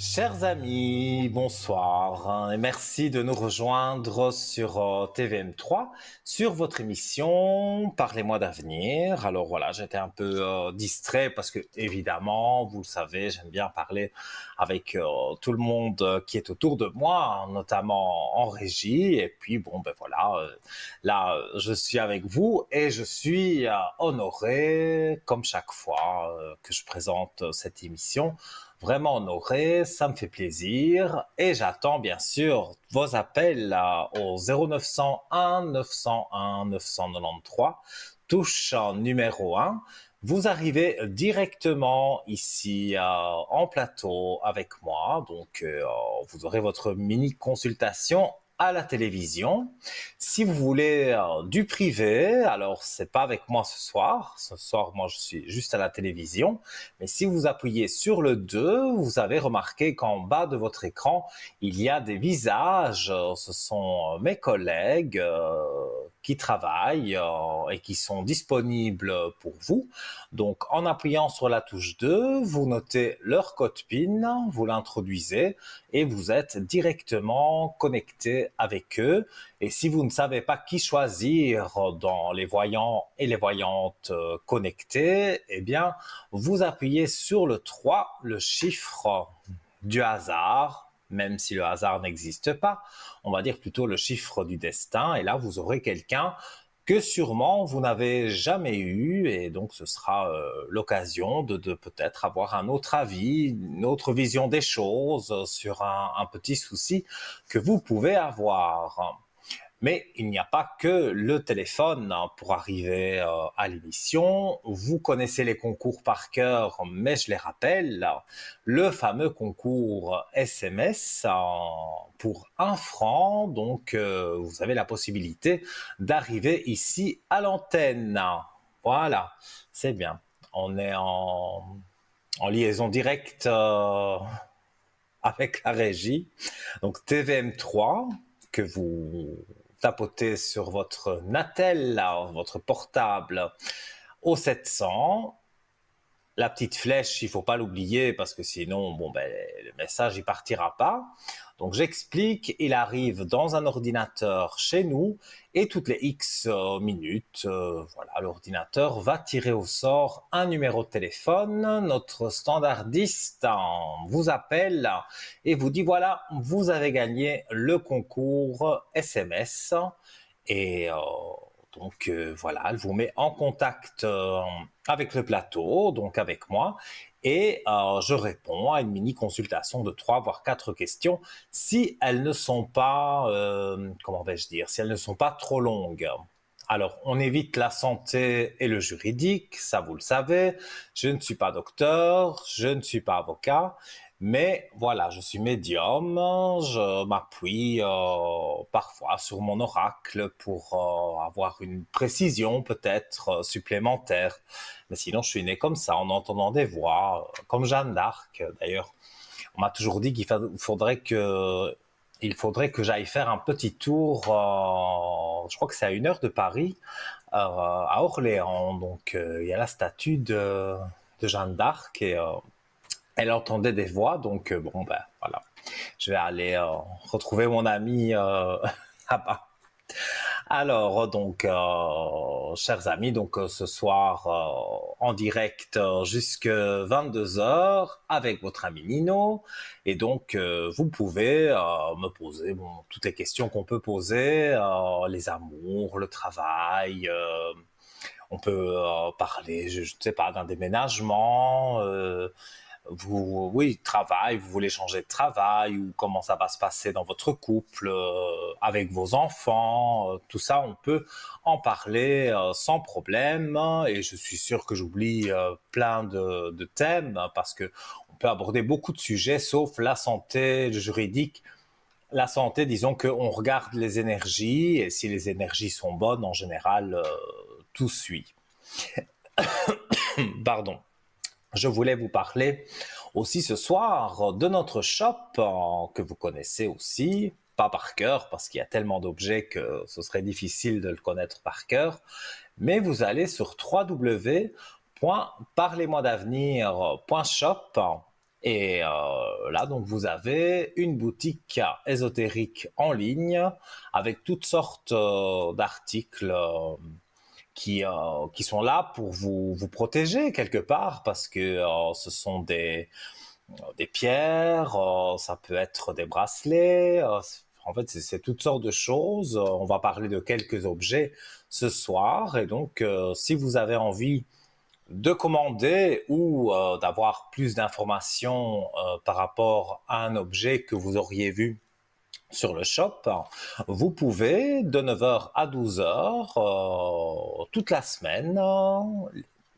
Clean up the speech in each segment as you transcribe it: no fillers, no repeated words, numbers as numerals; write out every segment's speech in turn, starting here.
Chers amis, bonsoir et merci de nous rejoindre sur TVM3 sur votre émission Parlez-moi d'avenir. Alors voilà, j'étais un peu distrait parce que évidemment, vous le savez, j'aime bien parler avec tout le monde qui est autour de moi, hein, notamment en régie. Et puis bon, ben voilà, là, je suis avec vous et je suis honoré, comme chaque fois que je présente cette émission, vraiment honoré, ça me fait plaisir et j'attends bien sûr vos appels au 0901 901 993, touche numéro 1. Vous arrivez directement ici en plateau avec moi, donc vous aurez votre mini consultation à la télévision. Si vous voulez du privé, alors c'est pas avec moi ce soir. Ce soir, moi, je suis juste à la télévision. Mais si vous appuyez sur le 2, vous avez remarqué qu'en bas de votre écran, il y a des visages. Ce sont mes collègues qui travaillent et qui sont disponibles pour vous. Donc, en appuyant sur la touche 2, vous notez leur code PIN, vous l'introduisez et vous êtes directement connecté avec eux. Et si vous ne savez pas qui choisir dans les voyants et les voyantes connectés, eh bien, vous appuyez sur le 3, le chiffre du hasard, même si le hasard n'existe pas, on va dire plutôt le chiffre du destin, et là vous aurez quelqu'un que sûrement vous n'avez jamais eu, et donc ce sera l'occasion de peut-être avoir un autre avis, une autre vision des choses sur un petit souci que vous pouvez avoir. Mais il n'y a pas que le téléphone pour arriver à l'émission. Vous connaissez les concours par cœur, mais je les rappelle. Le fameux concours SMS pour 1 franc. Donc, vous avez la possibilité d'arriver ici à l'antenne. Voilà, c'est bien. On est en liaison directe avec la régie. Donc TVM3, que vous tapotez sur votre Natel, là, votre portable, au 700. La petite flèche, il faut pas l'oublier parce que sinon, bon, ben, le message il partira pas. Donc j'explique, il arrive dans un ordinateur chez nous et toutes les X minutes, voilà, l'ordinateur va tirer au sort un numéro de téléphone. Notre standardiste vous appelle et vous dit voilà, vous avez gagné le concours SMS et donc voilà, elle vous met en contact avec le plateau, donc avec moi, et je réponds à une mini consultation de 3 voire 4 questions si elles ne sont pas, comment vais-je dire, si elles ne sont pas trop longues. Alors, on évite la santé et le juridique, ça vous le savez. Je ne suis pas docteur, je ne suis pas avocat, mais voilà, je suis médium, je m'appuie parfois sur mon oracle pour avoir une précision peut-être supplémentaire. Mais sinon, je suis né comme ça, en entendant des voix, comme Jeanne d'Arc. D'ailleurs, on m'a toujours dit qu'il faudrait que j'aille faire un petit tour, je crois que c'est à 1 heure de Paris, à Orléans. Donc, il y a la statue de Jeanne d'Arc et elle entendait des voix. Donc, bon, ben voilà, je vais aller retrouver mon ami là-bas. Alors, donc, chers amis, donc ce soir en direct jusque 22 heures avec votre ami Nino. Et donc, vous pouvez me poser toutes les questions qu'on peut poser, les amours, le travail. On peut parler, je ne sais pas, d'un déménagement. Travail, vous voulez changer de travail ou comment ça va se passer dans votre couple, avec vos enfants, tout ça, on peut en parler sans problème. Et je suis sûr que j'oublie plein de thèmes parce que on peut aborder beaucoup de sujets, sauf la santé, le juridique. La santé, disons qu'on regarde les énergies et si les énergies sont bonnes, en général, tout suit. Pardon. Je voulais vous parler aussi ce soir de notre shop que vous connaissez aussi, pas par cœur parce qu'il y a tellement d'objets que ce serait difficile de le connaître par cœur, mais vous allez sur www.parlez-moi-d'avenir.shop Et là, donc, vous avez une boutique ésotérique en ligne avec toutes sortes d'articles qui sont là pour vous protéger quelque part parce que ce sont des pierres, ça peut être des bracelets, en fait c'est toutes sortes de choses. On va parler de quelques objets ce soir et donc si vous avez envie de commander ou d'avoir plus d'informations par rapport à un objet que vous auriez vu sur le shop, vous pouvez de 9h à 12h toute la semaine,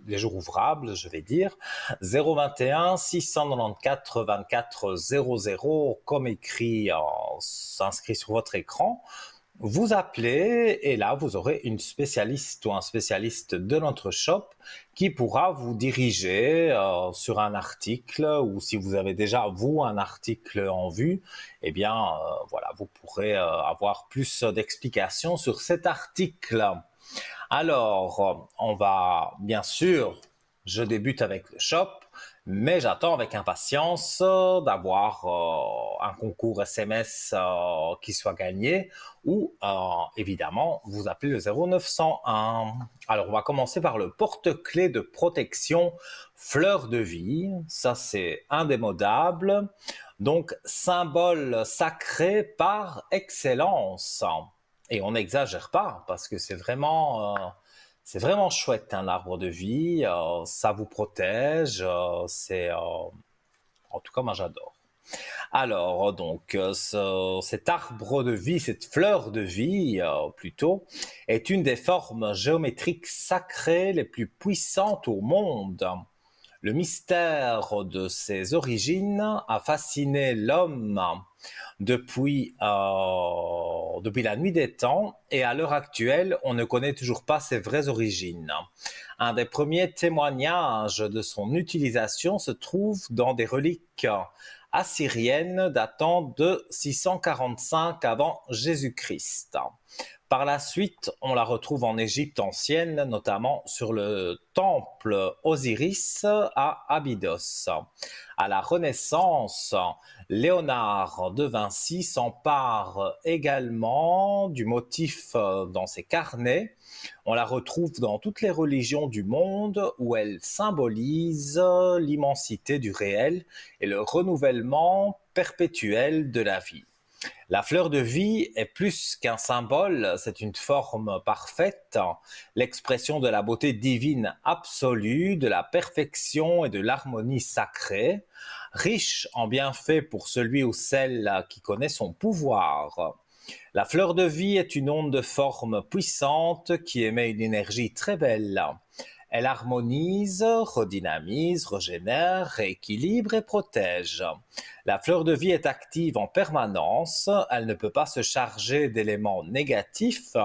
les jours ouvrables, je vais dire, 021 694 24 00, comme écrit, s'inscrit sur votre écran. Vous appelez et là, vous aurez une spécialiste ou un spécialiste de notre shop qui pourra vous diriger sur un article ou si vous avez déjà, vous, un article en vue, eh bien, voilà, vous pourrez avoir plus d'explications sur cet article. Alors, on va, bien sûr, je débute avec le shop, mais j'attends avec impatience d'avoir un concours SMS qui soit gagné ou, évidemment, vous appelez le 0901. Alors, on va commencer par le porte-clés de protection fleur de vie. Ça, c'est indémodable. Donc, symbole sacré par excellence. Et on n'exagère pas parce que c'est vraiment chouette un arbre de vie. Ça vous protège. En tout cas, moi j'adore. Alors donc, cet arbre de vie, cette fleur de vie plutôt, est une des formes géométriques sacrées les plus puissantes au monde. Le mystère de ses origines a fasciné l'homme depuis la nuit des temps et à l'heure actuelle, on ne connaît toujours pas ses vraies origines. Un des premiers témoignages de son utilisation se trouve dans des reliques assyriennes datant de 645 avant Jésus-Christ. Par la suite, on la retrouve en Égypte ancienne, notamment sur le temple Osiris à Abydos. À la Renaissance, Léonard de Vinci s'empare également du motif dans ses carnets. On la retrouve dans toutes les religions du monde où elle symbolise l'immensité du réel et le renouvellement perpétuel de la vie. La fleur de vie est plus qu'un symbole, c'est une forme parfaite, l'expression de la beauté divine absolue, de la perfection et de l'harmonie sacrée, riche en bienfaits pour celui ou celle qui connaît son pouvoir. La fleur de vie est une onde de forme puissante qui émet une énergie très belle. Elle harmonise, redynamise, régénère, rééquilibre et protège. La fleur de vie est active en permanence, elle ne peut pas se charger d'éléments négatifs,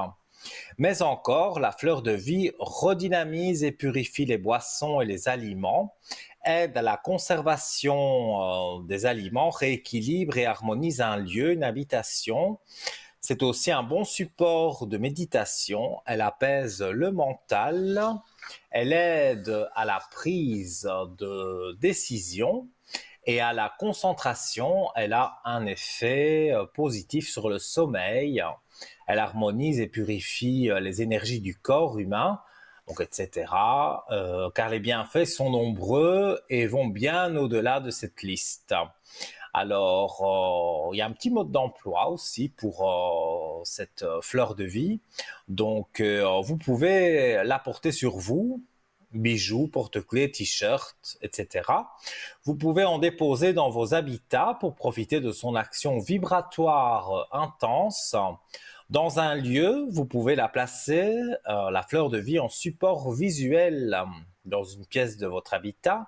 mais encore la fleur de vie redynamise et purifie les boissons et les aliments, aide à la conservation des aliments, rééquilibre et harmonise un lieu, une habitation. C'est aussi un bon support de méditation, elle apaise le mental, elle aide à la prise de décision et à la concentration. Elle a un effet positif sur le sommeil, elle harmonise et purifie les énergies du corps humain, donc etc. Car les bienfaits sont nombreux et vont bien au-delà de cette liste. Alors, il y a un petit mode d'emploi aussi pour cette fleur de vie. Donc, vous pouvez la porter sur vous, bijoux, porte-clés, t-shirts, etc. Vous pouvez en déposer dans vos habitats pour profiter de son action vibratoire intense. Dans un lieu, vous pouvez la placer, la fleur de vie, en support visuel dans une pièce de votre habitat.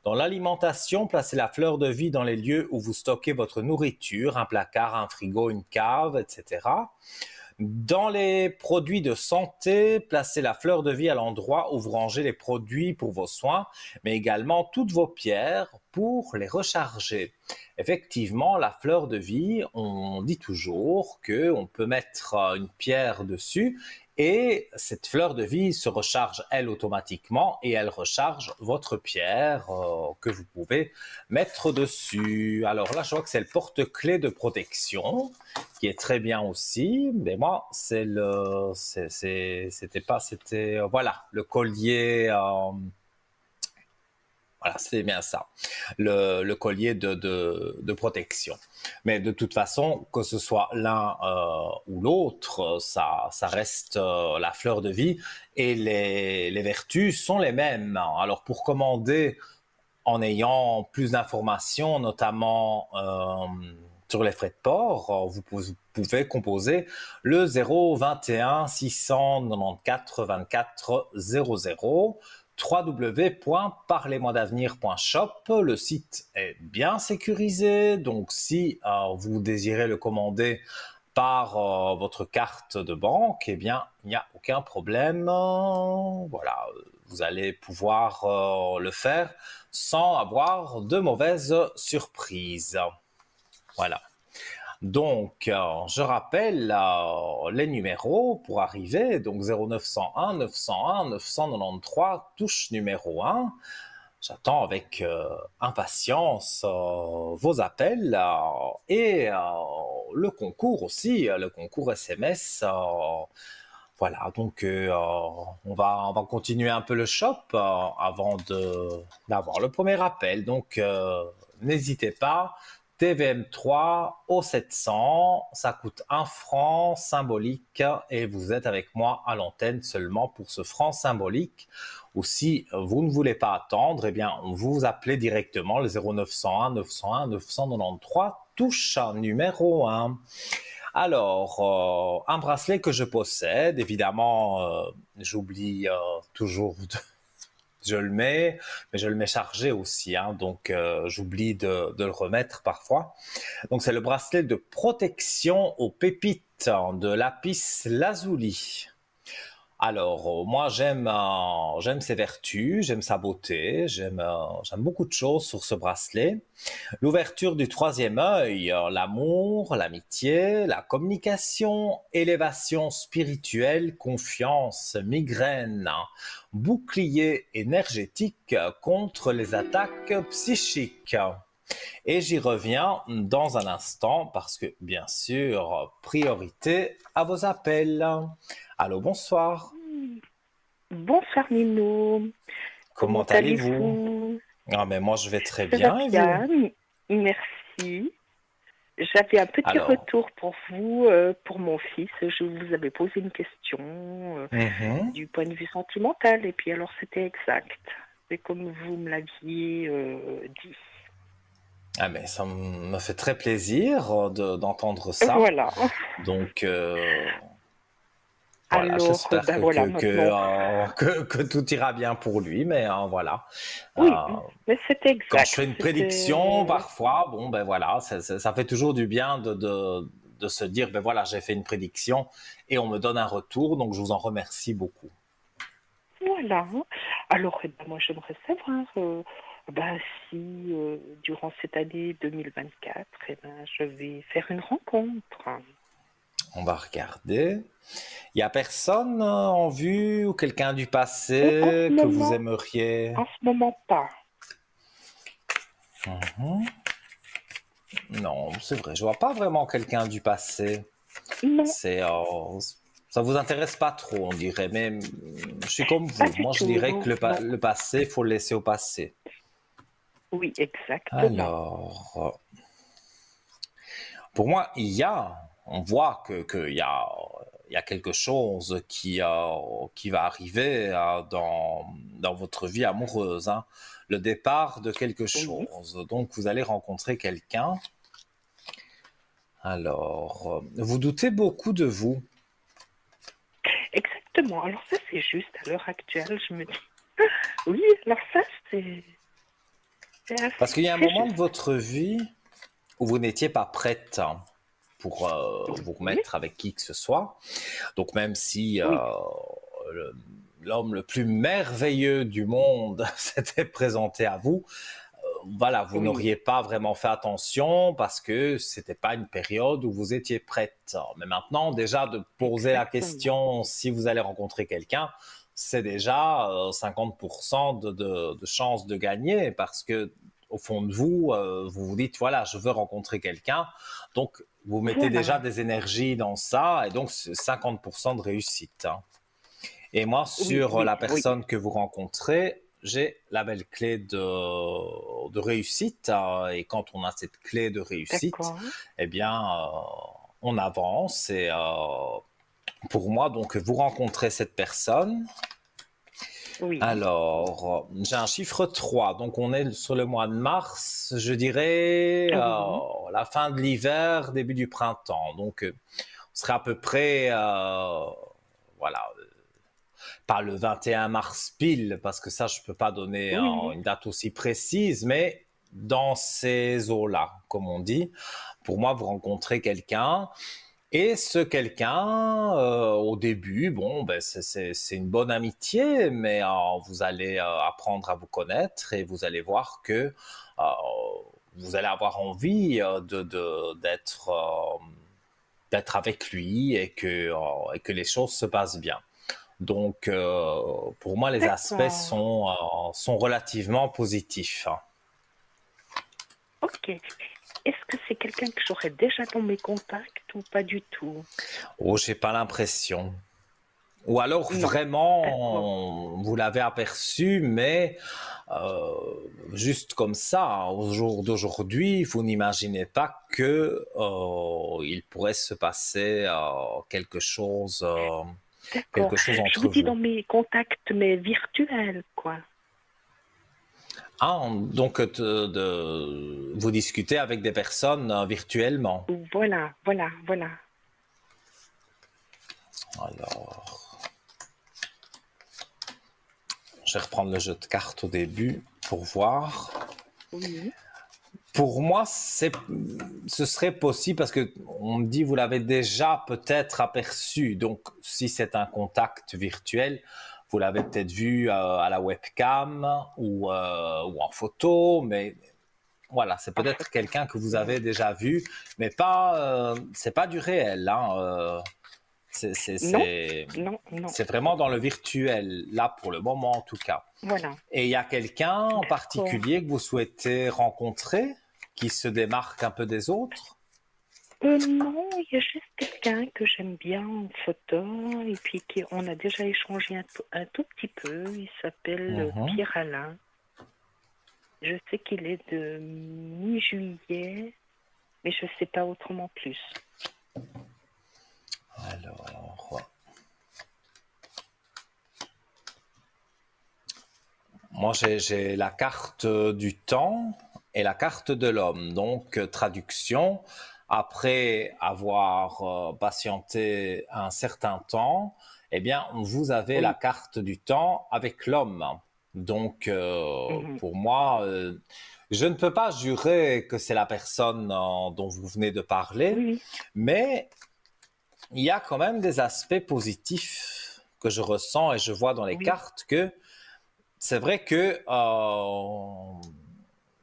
Dans l'alimentation, placez la fleur de vie dans les lieux où vous stockez votre nourriture, un placard, un frigo, une cave, etc. Dans les produits de santé, placez la fleur de vie à l'endroit où vous rangez les produits pour vos soins, mais également toutes vos pierres pour les recharger. Effectivement, la fleur de vie, on dit toujours qu'on peut mettre une pierre dessus Et cette fleur de vie se recharge, elle, automatiquement, et elle recharge votre pierre que vous pouvez mettre dessus. Alors là, je vois que c'est le porte-clés de protection, qui est très bien aussi. Mais moi, voilà, le collier. Voilà, c'est bien ça, le collier de protection. Mais de toute façon, que ce soit l'un ou l'autre, ça reste la fleur de vie et les vertus sont les mêmes. Alors pour commander en ayant plus d'informations, notamment sur les frais de port, vous pouvez composer le 021 694 24 00 www.parlez-moi-d'avenir.shop. Le site est bien sécurisé, donc si vous désirez le commander par votre carte de banque, eh bien, il n'y a aucun problème. Voilà, vous allez pouvoir le faire sans avoir de mauvaises surprises. Voilà. Donc, je rappelle les numéros pour arriver. Donc, 0901 901 993, touche numéro 1. J'attends avec impatience vos appels et le concours aussi, le concours SMS. Voilà, donc on va continuer un peu le shop avant d'avoir le premier appel. Donc, n'hésitez pas. TVM3 au 700, ça coûte 1 franc symbolique et vous êtes avec moi à l'antenne seulement pour ce franc symbolique. Ou si vous ne voulez pas attendre, eh bien, vous appelez directement le 0901 901 993, touche numéro 1. Alors, un bracelet que je possède, évidemment, j'oublie toujours je le mets, mais je le mets chargé aussi, hein, donc j'oublie de le remettre parfois. Donc c'est le bracelet de protection aux pépites de lapis lazuli. Alors, moi, j'aime ses vertus, j'aime sa beauté, j'aime beaucoup de choses sur ce bracelet. L'ouverture du troisième œil, l'amour, l'amitié, la communication, élévation spirituelle, confiance, migraine, bouclier énergétique contre les attaques psychiques. Et j'y reviens dans un instant parce que, bien sûr, priorité à vos appels. Allô, bonsoir. Bonsoir Nino, Comment comment allez-vous? allez-vous? Ah, mais moi, je vais très Ça va bien et vous? bien, merci. J'avais un petit Alors, retour pour vous, pour mon fils. Je vous avais posé une question mhm. du point de vue sentimental et puis alors c'était exact. C'est comme vous me l'aviez dit. Ah, mais ça me fait très plaisir d'entendre ça. Voilà. Donc, voilà, Alors, j'espère ben voilà maintenant. que tout ira bien pour lui, mais voilà. Euh, Oui, mais c'était Quand je exact. fais une prédiction, C'était parfois, bon, ben voilà, ça fait toujours du bien de se dire, ben voilà, j'ai fait une prédiction et on me donne un retour, donc je vous en remercie beaucoup. voilà. Alors, eh ben, moi, j'aimerais savoir ben, si durant cette année 2024, eh ben, je vais faire une rencontre. On va regarder. Il y a personne en vue ou quelqu'un du En passé que vous aimeriez? ce moment pas. Mhm. Non, c'est vrai, je vois pas vraiment quelqu'un du passé. Non, C'est, ça vous intéresse pas trop, on dirait. Mais je suis comme pas vous. du Moi, je tout. dirais que Non, non. le passé, il faut le laisser au passé. Oui, exactement. Alors, pour moi, on voit il y a quelque chose qui va arriver dans votre vie amoureuse, hein. Le départ de quelque Oui, chose. Donc, vous allez rencontrer quelqu'un. Alors, vous doutez beaucoup de vous. exactement. Alors ça, c'est juste à l'heure actuelle, je me dis. Oui, alors ça, Parce qu'il y a un c'est moment de juste. votre vie où vous n'étiez pas prête pour vous Oui, remettre avec qui que ce soit. Donc même si oui, l'homme le plus merveilleux du monde s'était présenté à vous, voilà, vous Oui, n'auriez pas vraiment fait attention parce que c'était pas une période où vous étiez prête. Mais maintenant, déjà, de poser la exactement. question si vous allez rencontrer quelqu'un, c'est déjà 50% de chances de gagner parce que au fond de vous, vous vous dites, voilà, je veux rencontrer quelqu'un. Donc, vous mettez déjà Voilà, des énergies dans ça et donc c'est 50% de réussite, hein. Et moi, oui, sur oui, la oui, personne que vous rencontrez, j'ai la belle clé de réussite, hein. Et quand on a cette clé de réussite, d'accord, eh bien, on avance. Et pour moi, donc, vous rencontrez cette personne. oui, Alors, j'ai un chiffre 3. Donc, on est sur le mois de mars, je dirais, oui, la fin de l'hiver, début du printemps. Donc, on serait à peu près, voilà, pas le 21 mars pile, parce que ça, je ne peux pas donner oui, une date aussi précise, mais dans ces eaux-là, comme on dit. Pour moi, vous rencontrez quelqu'un, et ce quelqu'un, au début, bon, ben, c'est une bonne amitié, mais vous allez apprendre à vous connaître et vous allez voir que vous allez avoir envie d'être avec lui et que les choses se passent bien. Donc, pour moi, les aspects d'accord, sont relativement positifs, hein. ok. Est-ce que c'est quelqu'un que j'aurais déjà dans mes contacts ou pas du tout? Oh, j'ai pas l'impression. Ou alors Non, d'accord. vraiment, vous l'avez aperçu, mais euh, juste comme ça, hein, au jour d'aujourd'hui, vous n'imaginez pas que il pourrait se passer D'accord. quelque chose Je vous entre dis dans vous. mes contacts, mais virtuels, quoi. Ah, donc vous discutez avec des personnes virtuellement. Voilà, voilà, voilà. Alors, je vais reprendre le jeu de cartes au début pour voir. Oui, Pour moi, ce serait possible parce que on me dit vous l'avez déjà peut-être aperçu. Donc, si c'est un contact virtuel, vous l'avez peut-être vu à la webcam ou en photo, mais voilà, c'est en peut-être photo. quelqu'un que vous Oui. avez déjà vu, mais pas, c'est pas du réel, hein. C'est, c'est, Non, c'est, non, non. c'est vraiment dans le virtuel, là pour le moment en tout cas. Voilà. Et il y a quelqu'un en D'accord. particulier que vous souhaitez rencontrer, qui se démarque un peu des autres? Non, il y a juste quelqu'un que j'aime bien en photo et puis on a déjà échangé un tout petit peu. Il s'appelle Mhm. Pierre Alain. Je sais qu'il est de mi-juillet, mais je ne sais pas autrement plus. Alors, moi j'ai la carte du temps et la carte de l'homme. Donc, traduction, après avoir patienté un certain temps, eh bien, vous avez la Oui. carte du temps avec l'homme. Donc, Mhm. pour moi, je ne peux pas jurer que c'est la personne dont vous venez de parler, Oui, mais il y a quand même des aspects positifs que je ressens et je vois dans les oui, cartes que c'est vrai que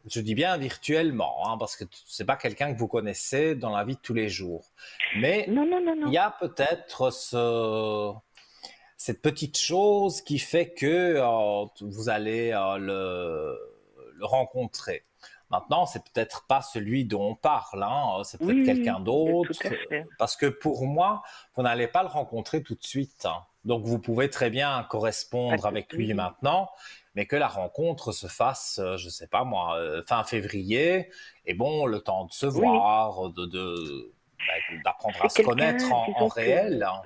je dis bien virtuellement, hein, parce que c'est pas quelqu'un que vous connaissez dans la vie de tous les jours. Mais non, non, non, il non. y a peut-être cette petite chose qui fait que vous allez le rencontrer. Maintenant, c'est peut-être pas celui dont on parle, hein, c'est Oui, peut-être oui, quelqu'un oui, tout à d'autre, fait. parce que pour moi, vous n'allez pas le rencontrer tout de suite, hein. Donc, vous pouvez très bien correspondre avec lui Oui, maintenant, mais que la rencontre se fasse, je sais pas moi, fin février, et bon, le temps de se oui, oui. voir, d'apprendre à C'est se connaître quelqu'un, en disons que, réel, hein.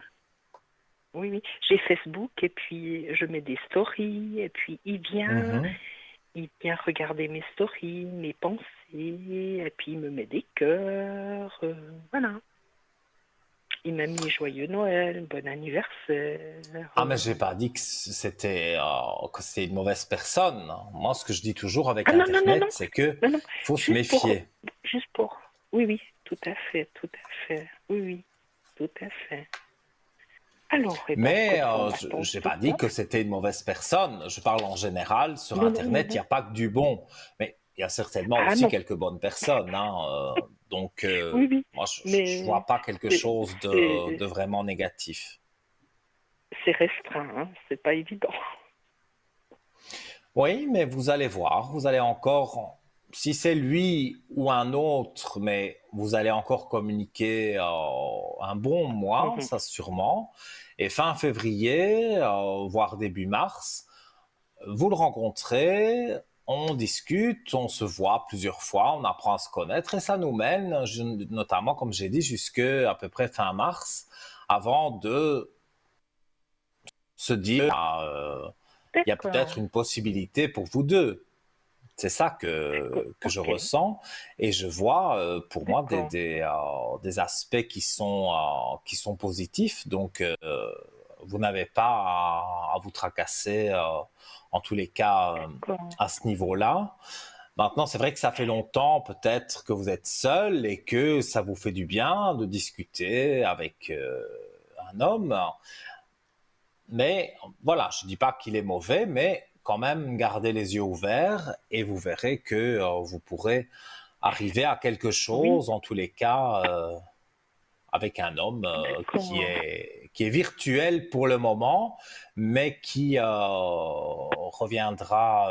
oui, oui, j'ai Facebook et puis je mets des stories et puis Mhm. il vient regarder mes stories, mes pensées et puis il me met des cœurs, voilà. Il m'a mis joyeux Noël, bon anniversaire. Ah, mais j'ai pas dit que c'était une mauvaise personne, hein. Moi, ce que je dis toujours avec Ah non, non, non, Internet, non, c'est que non, non, faut se juste pour, méfier. juste pour, oui, oui, tout à fait, oui, oui, tout à fait. Alors, eh ben, Mais écoute, on attend je n'ai tout pas dit ça. que c'était une mauvaise personne. Je parle en général. Sur Non, non, non, Internet, il n'y non. a pas que du bon. Mais il y a certainement Ah aussi non, quelques bonnes personnes, hein, donc, oui, oui, moi, je mais vois pas quelque c'est chose c'est- de vraiment négatif. c'est restreint, hein, c'est pas évident. Oui, mais vous allez voir, vous allez encore, si c'est lui ou un autre, mais vous allez encore communiquer un bon mois, Mhm. ça sûrement. Et fin février, voire début mars, vous le rencontrez, on discute, on se voit plusieurs fois, on apprend à se connaître et ça nous mène, notamment comme j'ai dit, jusque à peu près fin mars, avant de se dire, il y a peut-être D'accord. une possibilité pour vous deux. C'est ça que je Ok, ressens et je vois pour moi d'accord. des aspects qui sont positifs. Donc, vous n'avez pas à vous tracasser en tous les cas D'accord. à ce niveau-là. Maintenant, c'est vrai que ça fait longtemps peut-être que vous êtes seul et que ça vous fait du bien de discuter avec un homme. Mais voilà, je ne dis pas qu'il est mauvais, mais quand même gardez les yeux ouverts et vous verrez que vous pourrez arriver à quelque Oui, chose, en tous les cas, avec un homme d'accord. qui est virtuel pour le moment, mais qui reviendra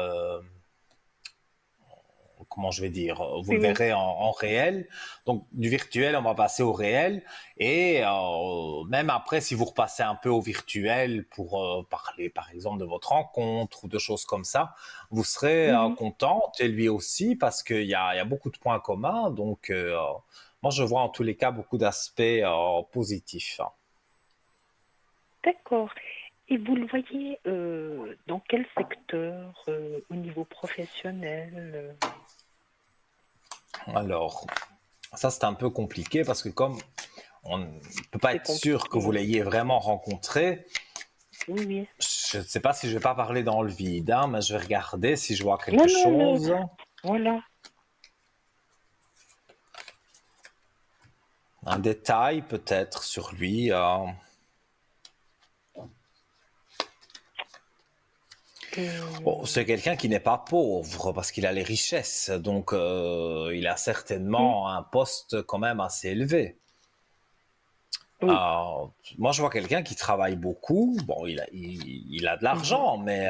comment je vais dire, vous le Oui, oui. verrez en réel. Donc du virtuel, on va passer au réel. Et même après, si vous repassez un peu au virtuel pour parler, par exemple, de votre rencontre ou de choses comme ça, vous serez Oui, oui. contente et lui aussi parce il y a beaucoup de points communs. Donc moi, je vois en tous les cas beaucoup d'aspects positifs. D'accord. Et vous le voyez dans quel secteur au niveau professionnel Alors, ça, c'est un peu compliqué parce que comme on ne peut pas c'est être sûr que compliqué, vous hein. l'ayez vraiment rencontré, Oui, oui. je ne sais pas si je vais pas parler dans le vide, hein, mais je vais regarder si je vois quelque Non, non, non. chose. Voilà. Un détail peut-être sur lui. Bon, Euh, c'est quelqu'un qui n'est pas pauvre parce qu'il a les richesses, donc il a hmm, certainement un poste quand même assez élevé. oui. Euh, Moi, je vois quelqu'un qui travaille beaucoup. Bon, il a de Mhm. l'argent, mais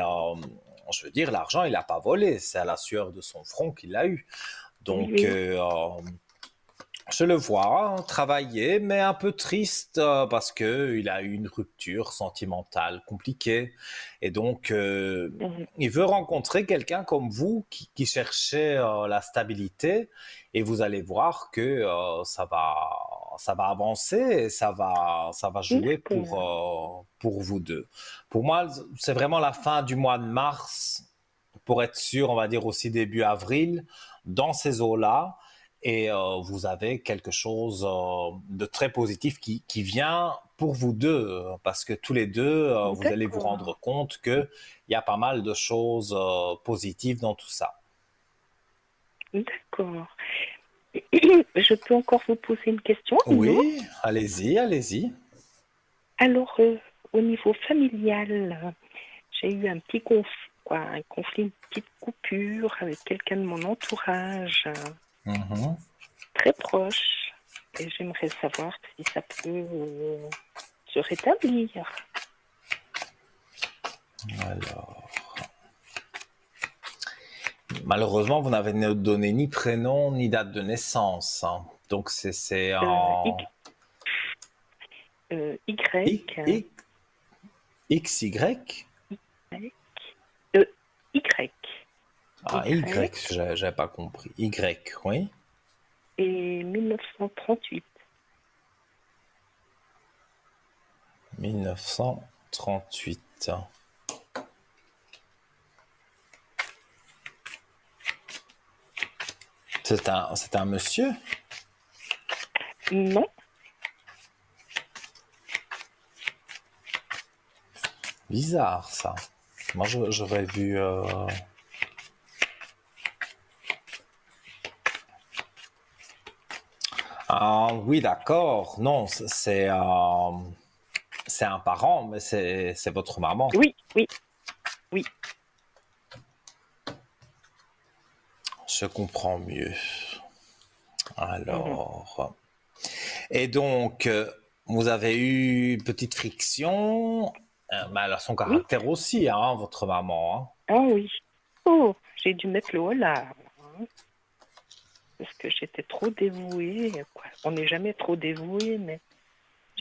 je veux dire, l'argent, il n'a pas volé. C'est à la sueur de son front qu'il l'a eu. Oui, Donc, oui. je le vois travailler, mais un peu triste parce que il a eu une rupture sentimentale compliquée et donc Mhm. il veut rencontrer quelqu'un comme vous qui cherchez la stabilité et vous allez voir que ça va avancer et ça va jouer D'accord. pour vous deux. Pour moi, c'est vraiment la fin du mois de mars, pour être sûr, on va dire aussi début avril, dans ces eaux-là et vous avez quelque chose de très positif qui vient pour vous deux, parce que tous les deux, vous allez vous D'accord. rendre compte qu'il y a pas mal de choses positives dans tout ça. D'accord. Je peux encore vous poser une question ou non? Oui, allez-y, allez-y. Alors, au niveau familial, j'ai eu un petit conflit, quoi, un conflit, une petite coupure avec quelqu'un de mon entourage Mhm. très proche. Et j'aimerais savoir si ça peut se rétablir. Alors, malheureusement, vous n'avez donné ni prénom ni date de naissance, hein. Donc c'est Y, en Y, X, XY. Y, Y, Ah, Y Y, j'avais pas compris. Y, oui. et 1938. 1938. C'est un monsieur? Non, Bizarre, ça. Moi, j'aurais vu... Ah, oui, d'accord. Non, c'est un parent, mais c'est votre maman. oui, oui, oui. je comprends mieux. Mhm. Alors, et donc, vous avez eu une petite friction, mais elle a son Oui, caractère aussi, hein, votre maman, ah oui. Oh, j'ai dû mettre le haut là, hein, parce que j'étais trop dévouée, quoi. On n'est jamais trop dévoué, mais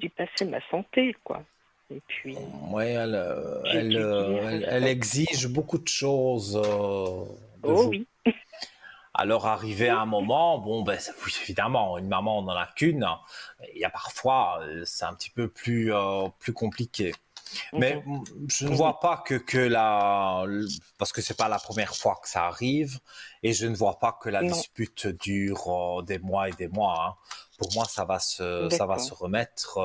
j'y passais ma santé, quoi. Et puis, hein. Oui, j'ai dû dire elle stop. exige beaucoup de choses de Oh vous. oui. Alors, arrivé à un moment, bon, ben, oui, évidemment, une maman, on n'en a qu'une. Il y a parfois, c'est un petit peu plus compliqué. Mais Mhm, je ne mhm. vois pas parce que c'est pas la première fois que ça arrive, et je ne vois pas que la Non, dispute dure des mois et des mois, hein. Pour moi, ça va d'accord. se remettre.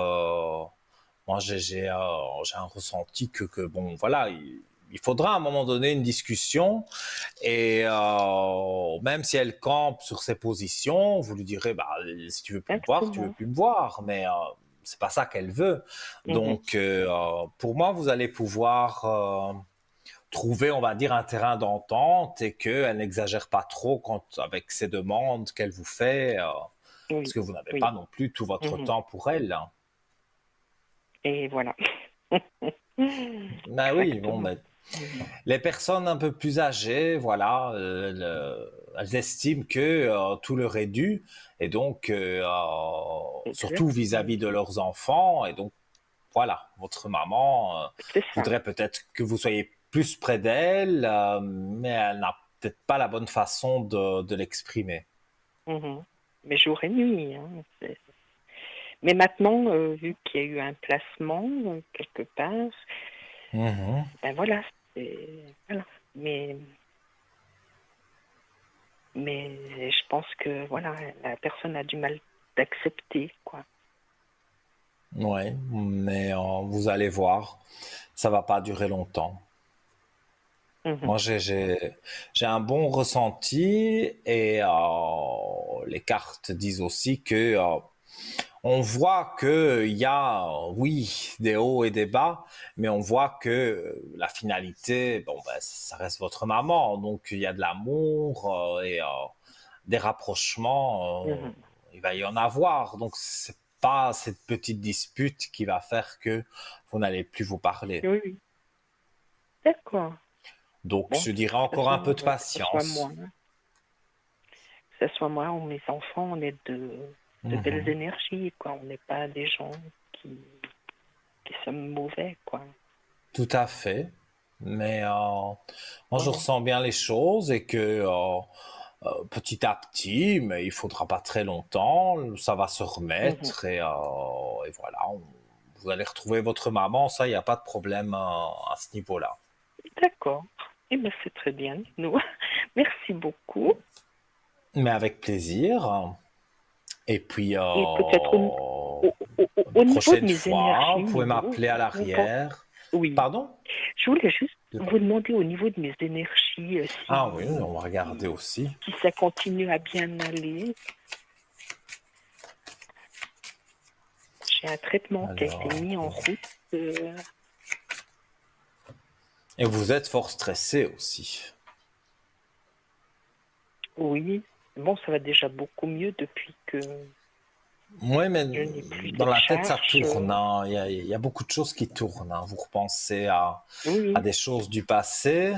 Moi, j'ai un ressenti que bon, voilà, il faudra à un moment donné une discussion, et même si elle campe sur ses positions, vous lui direz, bah, si tu veux plus me voir, tu veux Exactement. plus me voir, mais c'est pas ça qu'elle veut. Mhm. Donc, pour moi, vous allez pouvoir trouver, on va dire, un terrain d'entente, et qu'elle n'exagère pas trop avec ses demandes qu'elle vous fait, parce Oui, que vous n'avez pas oui. non plus tout votre Mhm. temps pour elle, hein. Et voilà. Ben oui, bon, Exactement. ben, Mhm. les personnes un peu plus âgées, voilà, elles estiment que tout leur est dû, et donc, surtout Exactement. vis-à-vis de leurs enfants, et donc, voilà, votre maman C'est ça. voudrait peut-être que vous soyez plus près d'elle, mais elle n'a peut-être pas la bonne façon de l'exprimer. Mhm. Mais jour et nuit, hein. Mais maintenant, vu qu'il y a eu un placement quelque part, Mhm. ben voilà, voilà. Mais, mais je pense que voilà, la personne a du mal d'accepter, quoi. Ouais, mais vous allez voir, ça va pas durer longtemps. Mhm. Moi, j'ai un bon ressenti, et les cartes disent aussi que on voit que il y a, oui, des hauts et des bas, mais on voit que la finalité, bon, ben, ça reste votre maman, donc il y a de l'amour, et des rapprochements, Mhm. il va y en avoir, donc c'est pas cette petite dispute qui va faire que vous n'allez plus vous parler. Oui, oui. D'accord. Donc, Bon, je de dirais toute encore un façon, peu de que ce soit moi, patience. hein, que ce soit moi ou mes enfants, on est de belles Mhm. énergies, quoi. On n'est pas des gens qui, qui sommes mauvais, quoi. Tout à fait. Mais moi, je Voilà. ressens bien les choses, et que petit à petit, mais il faudra pas très longtemps, ça va se Mhm. remettre, et voilà, vous allez retrouver votre maman, ça, il n'y a pas de problème à ce niveau-là. D'accord. Eh bien, c'est très bien, nous. Merci beaucoup. Mais avec plaisir. Et puis, Et peut-être une au niveau de prochaine mes fois, vous énergies, pouvez m'appeler à vous pensez... l'arrière. Oui. Pardon? Je voulais juste vous demander au niveau de mes énergies, Ah oui, on va regarder si, aussi. si ça continue à bien aller. J'ai un traitement qui a été Alors, mis en route. et vous êtes fort stressé aussi. Oui. Bon, ça va déjà beaucoup mieux depuis que Oui, mais je n'ai plus dans cette la tête, ça charge. tourne, hein. Il y a beaucoup de choses qui tournent, hein. Vous repensez à Oui, des choses du passé.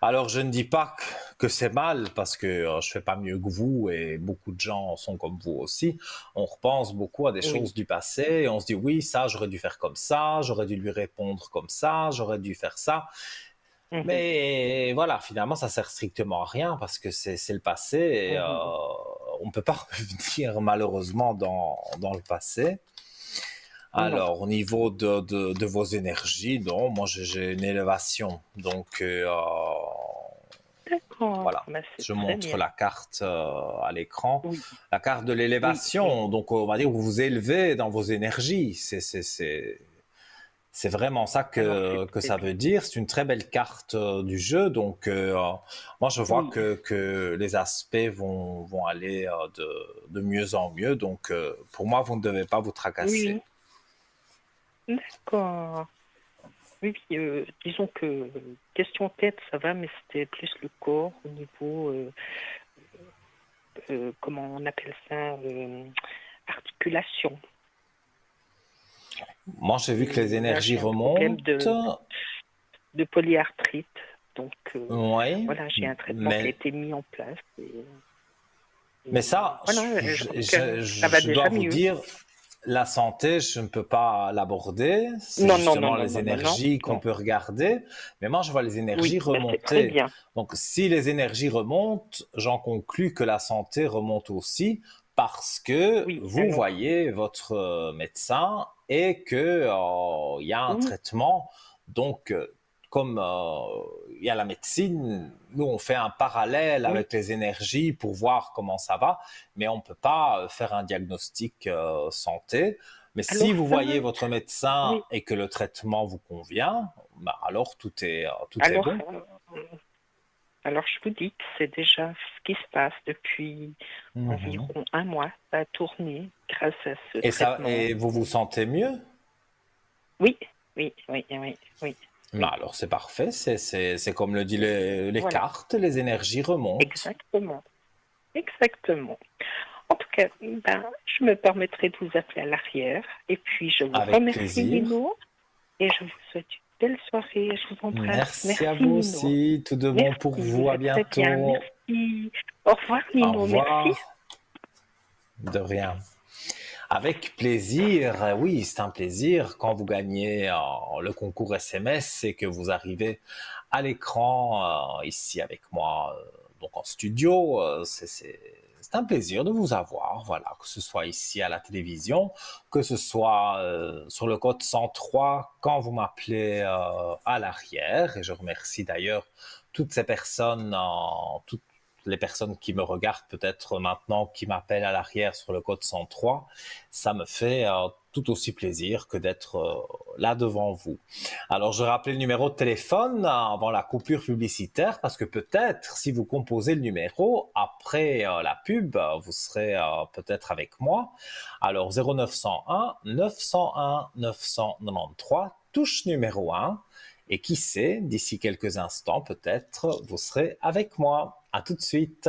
Alors, je ne dis pas que c'est mal, parce que je fais pas mieux que vous, et beaucoup de gens sont comme vous aussi. On repense beaucoup à des oui. choses du passé, et on se dit, oui, ça, j'aurais dû faire comme ça, j'aurais dû lui répondre comme ça, j'aurais dû faire ça. Mhm, Mais voilà, finalement, ça sert strictement à rien, parce que c'est le passé, et mhm. on ne peut pas revenir malheureusement dans le passé. Non. Alors, au niveau de vos énergies, non, moi j'ai une élévation. Donc, D'accord. voilà, Ben, c'est je très montre bien. la carte à l'écran. Oui, La carte de oui, oui. l'élévation. Donc, on va dire que vous vous élevez dans vos énergies. C'est vraiment ça Alors, c'est que très ça veut bien. dire. C'est une très belle carte du jeu. Donc, moi, je vois Oui. que les aspects vont aller de mieux en mieux. Donc, pour moi, vous ne devez pas vous tracasser. Oui, d'accord. Oui, oui, disons que question tête, ça va, mais c'était plus le corps au niveau comment on appelle ça, articulation. Moi, j'ai vu que les Et là, énergies j'ai un problème remontent. de polyarthrite. Donc, Oui, voilà, j'ai un traitement qui a mais été mis en place. Mais Et ça, voilà, je trouve que ça va je dois déjà vous mieux. dire, la santé, je ne peux pas l'aborder. C'est Non, non, non, justement non, les non, non, non, énergies qu'on non. peut regarder. Mais moi, je vois les Oui, énergies ben c'est très remonter. bien. Donc, si les énergies remontent, j'en conclus que la santé remonte aussi parce que Oui, vous alors, voyez votre médecin et que il y a un oui, traitement. Donc, comme il y a la médecine, nous on fait un parallèle oui. avec les énergies pour voir comment ça va, mais on ne peut pas faire un diagnostic santé. Mais si Alors vous ça, voyez votre médecin oui. et que le traitement vous convient, bah alors tout est Alors, bon. alors je vous dis que c'est déjà ce qui se passe depuis Mhm. environ un mois. Ça a tourné grâce à ce Et traitement. vous vous sentez mieux? Oui, oui, oui, oui, oui, Bah oui. alors c'est parfait, c'est comme le dit les Voilà, cartes, les énergies remontent. exactement, exactement. En tout cas, ben, je me permettrai de vous appeler à l'arrière. Et puis, je vous Avec remercie, plaisir. Nino. Et je vous souhaite une belle soirée. Je vous embrasse. Merci à Merci, vous Nino. aussi. Tout de bon pour Merci, vous. À c'est très bien. bientôt. Merci. Au revoir, Au Nino. Merci. revoir. De rien. Avec plaisir, oui, c'est un plaisir quand vous gagnez le concours SMS et que vous arrivez à l'écran ici avec moi, donc en studio. C'est un plaisir de vous avoir, voilà, que ce soit ici à la télévision, que ce soit sur le code 103 quand vous m'appelez à l'arrière. Et je remercie d'ailleurs toutes ces personnes, toutes les personnes qui me regardent peut-être maintenant, qui m'appellent à l'arrière sur le code 103, ça me fait tout aussi plaisir que d'être là devant vous. Alors, je rappelle le numéro de téléphone avant la coupure publicitaire parce que peut-être, si vous composez le numéro après la pub, vous serez peut-être avec moi. Alors, 0901 901 993, touche numéro 1. Et qui sait, d'ici quelques instants, peut-être, vous serez avec moi. À tout de suite.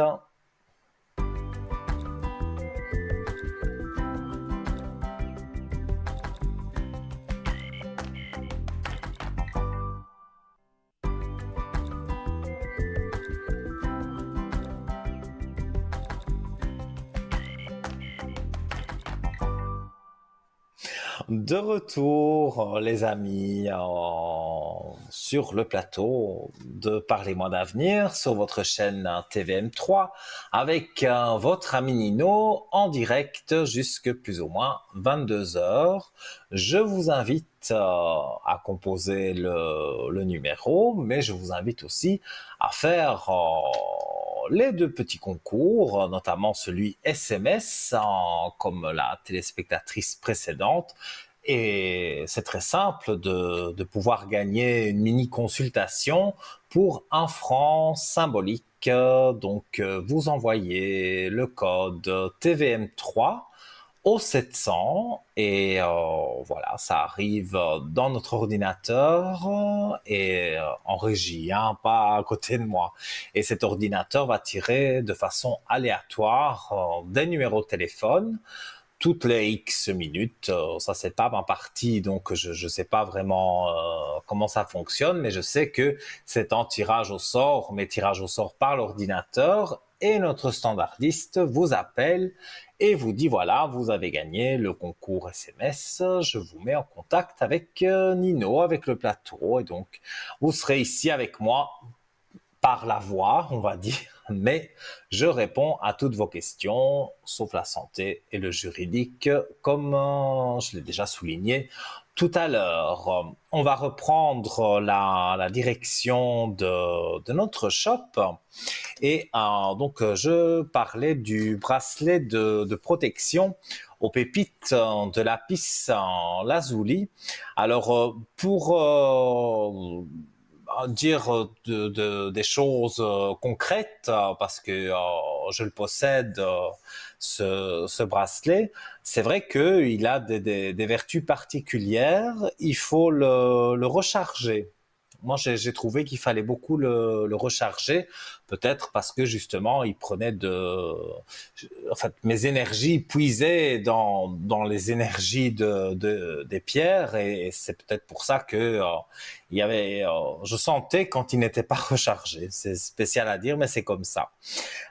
De retour, les amis, sur le plateau de Parlez-moi d'avenir sur votre chaîne TVM3 avec votre ami Nino en direct jusque plus ou moins 22 heures. Je vous invite à composer le numéro, mais je vous invite aussi à faire les deux petits concours, notamment celui SMS, comme la téléspectatrice précédente. Et c'est très simple de pouvoir gagner une mini consultation pour 1 franc symbolique. Donc, vous envoyez le code TVM3 au 700 et voilà, ça arrive dans notre ordinateur et en régie, hein, pas à côté de moi. Et cet ordinateur va tirer de façon aléatoire des numéros de téléphone toutes les X minutes. Ça, c'est pas ma partie, donc je ne sais pas vraiment comment ça fonctionne, mais je sais que c'est en tirage au sort, mais tirage au sort par l'ordinateur, et notre standardiste vous appelle et vous dit voilà, vous avez gagné le concours SMS, je vous mets en contact avec Nino, avec le plateau, et donc vous serez ici avec moi par la voix, on va dire, mais je réponds à toutes vos questions, sauf la santé et le juridique, comme je l'ai déjà souligné tout à l'heure. On va reprendre la direction de notre shop et donc je parlais du bracelet de protection aux pépites de lapis lazuli. Alors pour dire des choses concrètes parce que je le possède, ce bracelet. C'est vrai qu'il a des vertus particulières. Il faut le recharger. moi, j'ai trouvé qu'il fallait beaucoup le recharger, peut-être parce que justement, il prenait en fait, mes énergies puisaient dans les énergies des pierres, et c'est peut-être pour ça que il y avait, je sentais quand il n'était pas rechargé. C'est spécial à dire, mais c'est comme ça.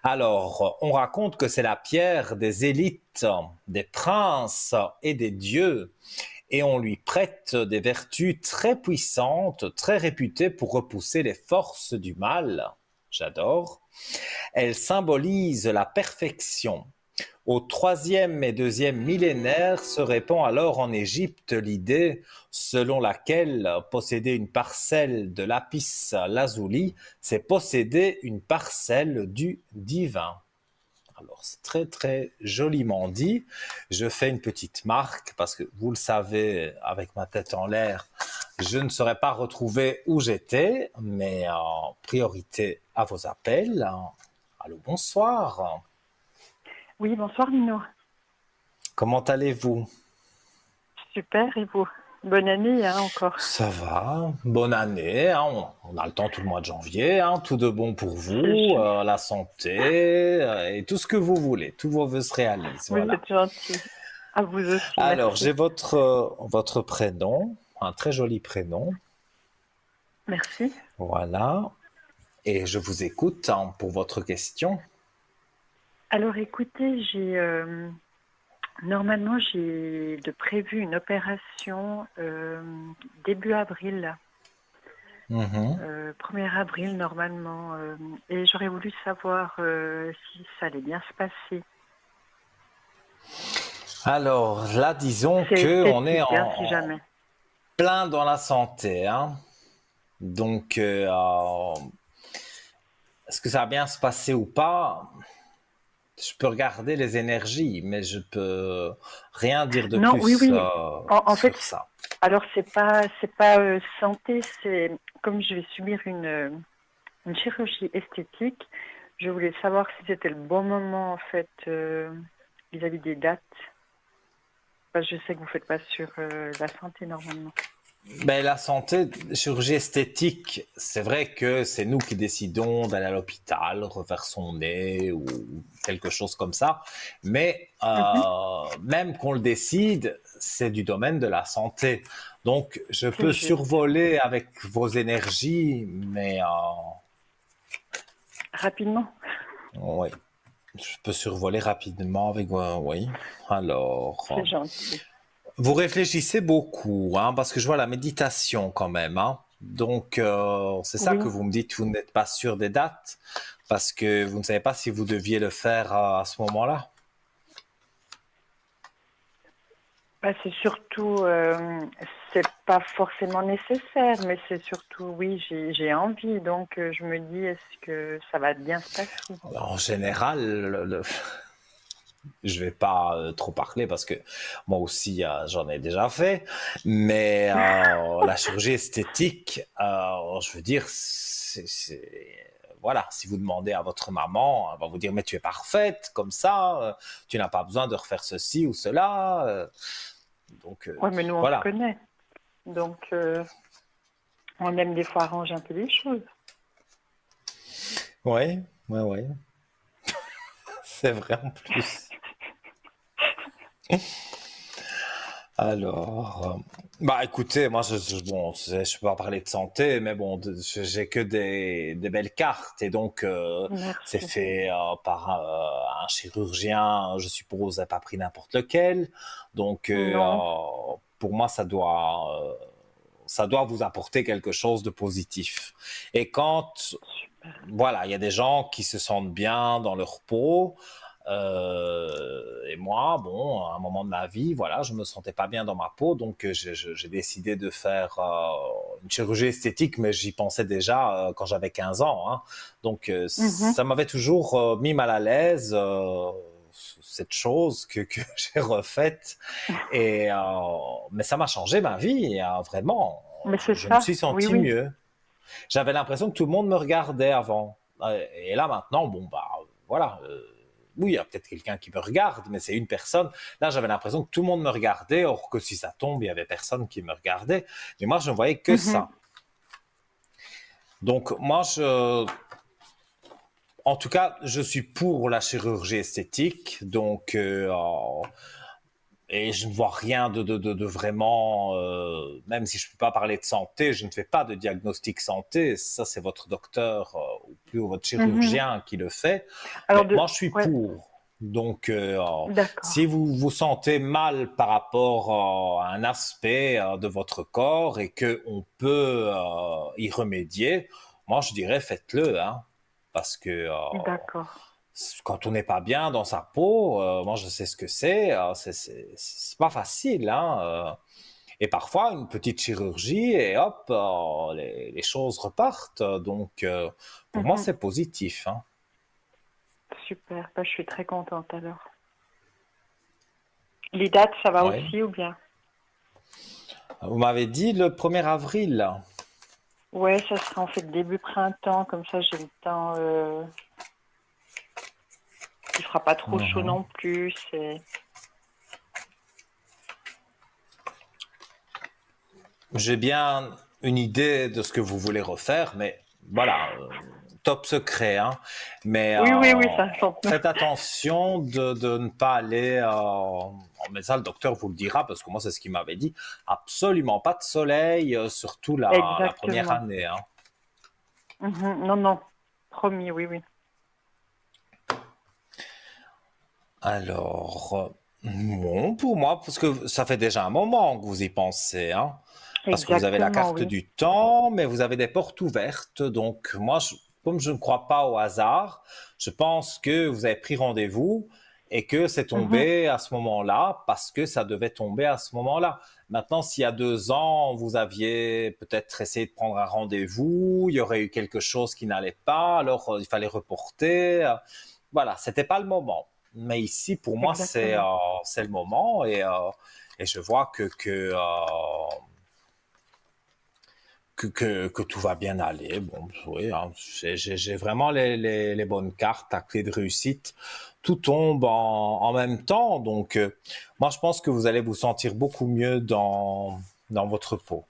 Alors, on raconte que c'est la pierre des élites, des princes et des dieux, et on lui prête des vertus très puissantes, très réputées pour repousser les forces du mal. J'adore. Elle symbolise la perfection. Au troisième et deuxième millénaire se répand alors en Égypte l'idée selon laquelle posséder une parcelle de lapis lazuli, c'est posséder une parcelle du divin. Alors, c'est très, très joliment dit. Je fais une petite marque parce que vous le savez, avec ma tête en l'air, je ne saurais pas retrouver où j'étais, mais en priorité à vos appels. Allô, bonsoir. Oui, bonsoir Nino. Comment allez-vous? Super, et vous? Bonne année encore. Ça va, bonne année, hein. On a le temps tout le mois de janvier, hein. Tout de bon pour C'est vous, juste. la santé et tout ce que vous voulez, tous vos vœux se réalisent, Vous voilà. êtes gentil. À vous aussi, Alors, merci. j'ai votre prénom, un très joli prénom, Merci. voilà, et je vous écoute hein, pour votre question. Alors écoutez, normalement j'ai de prévu une opération début avril, Mhm. 1er avril normalement, et j'aurais voulu savoir si ça allait bien se passer. Alors, là, disons C'est que on est esthétique, si jamais. plein dans la santé, hein. Donc, est-ce que ça va bien se passer ou pas? Je peux regarder les énergies, mais je peux rien dire de Non, oui, plus oui. En fait, sur ça. alors c'est pas santé, c'est comme je vais subir une chirurgie esthétique. Je voulais savoir si c'était le bon moment en fait vis-à-vis des dates. Parce que je sais que vous faites pas sur la santé normalement. Ben, la santé, chirurgie esthétique, c'est vrai que c'est nous qui décidons d'aller à l'hôpital, refaire son nez ou quelque chose comme ça. Mais Mhm. même qu'on le décide, c'est du domaine de la santé. Donc, je C'est peux juste. survoler avec vos énergies, mais Rapidement. oui, je peux survoler rapidement avec oui. Alors, C'est gentil. vous réfléchissez beaucoup, hein, parce que je vois la méditation quand même, hein. Donc, c'est ça Oui. que vous me dites, vous n'êtes pas sûr des dates, parce que vous ne savez pas si vous deviez le faire à ce moment-là. Bah, c'est surtout, c'est pas forcément nécessaire, mais c'est surtout, oui, j'ai envie. Donc, je me dis, est-ce que ça va bien se passer? En général, je vais pas trop parler parce que moi aussi j'en ai déjà fait, mais la chirurgie esthétique, je veux dire, voilà, si vous demandez à votre maman, elle va vous dire mais tu es parfaite comme ça, tu n'as pas besoin de refaire ceci ou cela, donc Ouais, mais nous, on se voilà. connaît. Donc, on aime des fois arranger un peu les choses. Ouais, ouais, ouais, c'est vrai en plus. Alors, bah écoutez, moi, bon, je peux pas parler de santé, mais bon, j'ai que des belles cartes et donc c'est Merci. fait par un chirurgien, je suppose, pas pris n'importe lequel. Donc, Non, pour moi, ça doit vous apporter quelque chose de positif. Et quand voilà, il y a des gens qui se sentent bien dans leur peau. Et moi, bon, à un moment de ma vie, voilà, je me sentais pas bien dans ma peau, donc j'ai décidé de faire une chirurgie esthétique, mais j'y pensais déjà quand j'avais 15 ans, hein. Donc mhm. ça m'avait toujours mis mal à l'aise, cette chose que j'ai refaite. Et, mais ça m'a changé ma vie, vraiment. Mais c'est Je me ça, suis oui, senti oui. mieux. J'avais l'impression que tout le monde me regardait avant. Et là, maintenant, bon, bah, voilà. Oui, il y a peut-être quelqu'un qui me regarde, mais c'est une personne. Là, j'avais l'impression que tout le monde me regardait, or que si ça tombe, il y avait personne qui me regardait. Mais moi, je ne voyais que Mhm. ça. Donc, moi, en tout cas, je suis pour la chirurgie esthétique. Donc, et je ne vois rien de vraiment, même si je ne peux pas parler de santé, je ne fais pas de diagnostic santé. Ça, c'est votre docteur ou plus votre Mhm. chirurgien qui le fait. Alors, Mais moi, je suis ouais, pour. Donc, d'accord, si vous vous sentez mal par rapport à un aspect de votre corps et qu'on peut y remédier, moi, je dirais faites-le, hein, parce que d'accord, quand on n'est pas bien dans sa peau, moi je sais ce que c'est, c'est pas facile, hein. Et parfois une petite chirurgie et hop, les choses repartent. Donc pour moi Mhm. c'est positif, hein. Super, bah, je suis très contente alors. Les dates, ça va Oui. aussi ou bien? Vous m'avez dit le 1er avril. Ouais, ça sera en fait début printemps, comme ça j'ai le temps. Il fera pas trop chaud Mhm. non plus. J'ai bien une idée de ce que vous voulez refaire, mais voilà, top secret, hein. Mais Oui, oui, oui, ça sent. faites attention de ne pas aller, mais ça le docteur vous le dira, parce que moi c'est ce qu'il m'avait dit, absolument pas de soleil, surtout la première Exactement. année, hein. Mhm. Non, non, promis, oui, oui. Alors, bon, pour moi, parce que ça fait déjà un moment que vous y pensez, hein. Parce que vous avez la Exactement, carte oui. du temps, mais vous avez des portes ouvertes. Donc, moi, comme je ne crois pas au hasard, je pense que vous avez pris rendez-vous et que c'est Mhm. tombé à ce moment-là parce que ça devait tomber à ce moment-là. Maintenant, s'il y a 2 ans, vous aviez peut-être essayé de prendre un rendez-vous, il y aurait eu quelque chose qui n'allait pas, alors il fallait reporter. Voilà, c'était pas le moment. Mais ici, pour moi, Exactement. c'est le moment et je vois que tout va bien aller. Bon, oui, hein, j'ai vraiment les bonnes cartes à clé de réussite. Tout tombe en même temps. Donc, moi, je pense que vous allez vous sentir beaucoup mieux dans votre peau.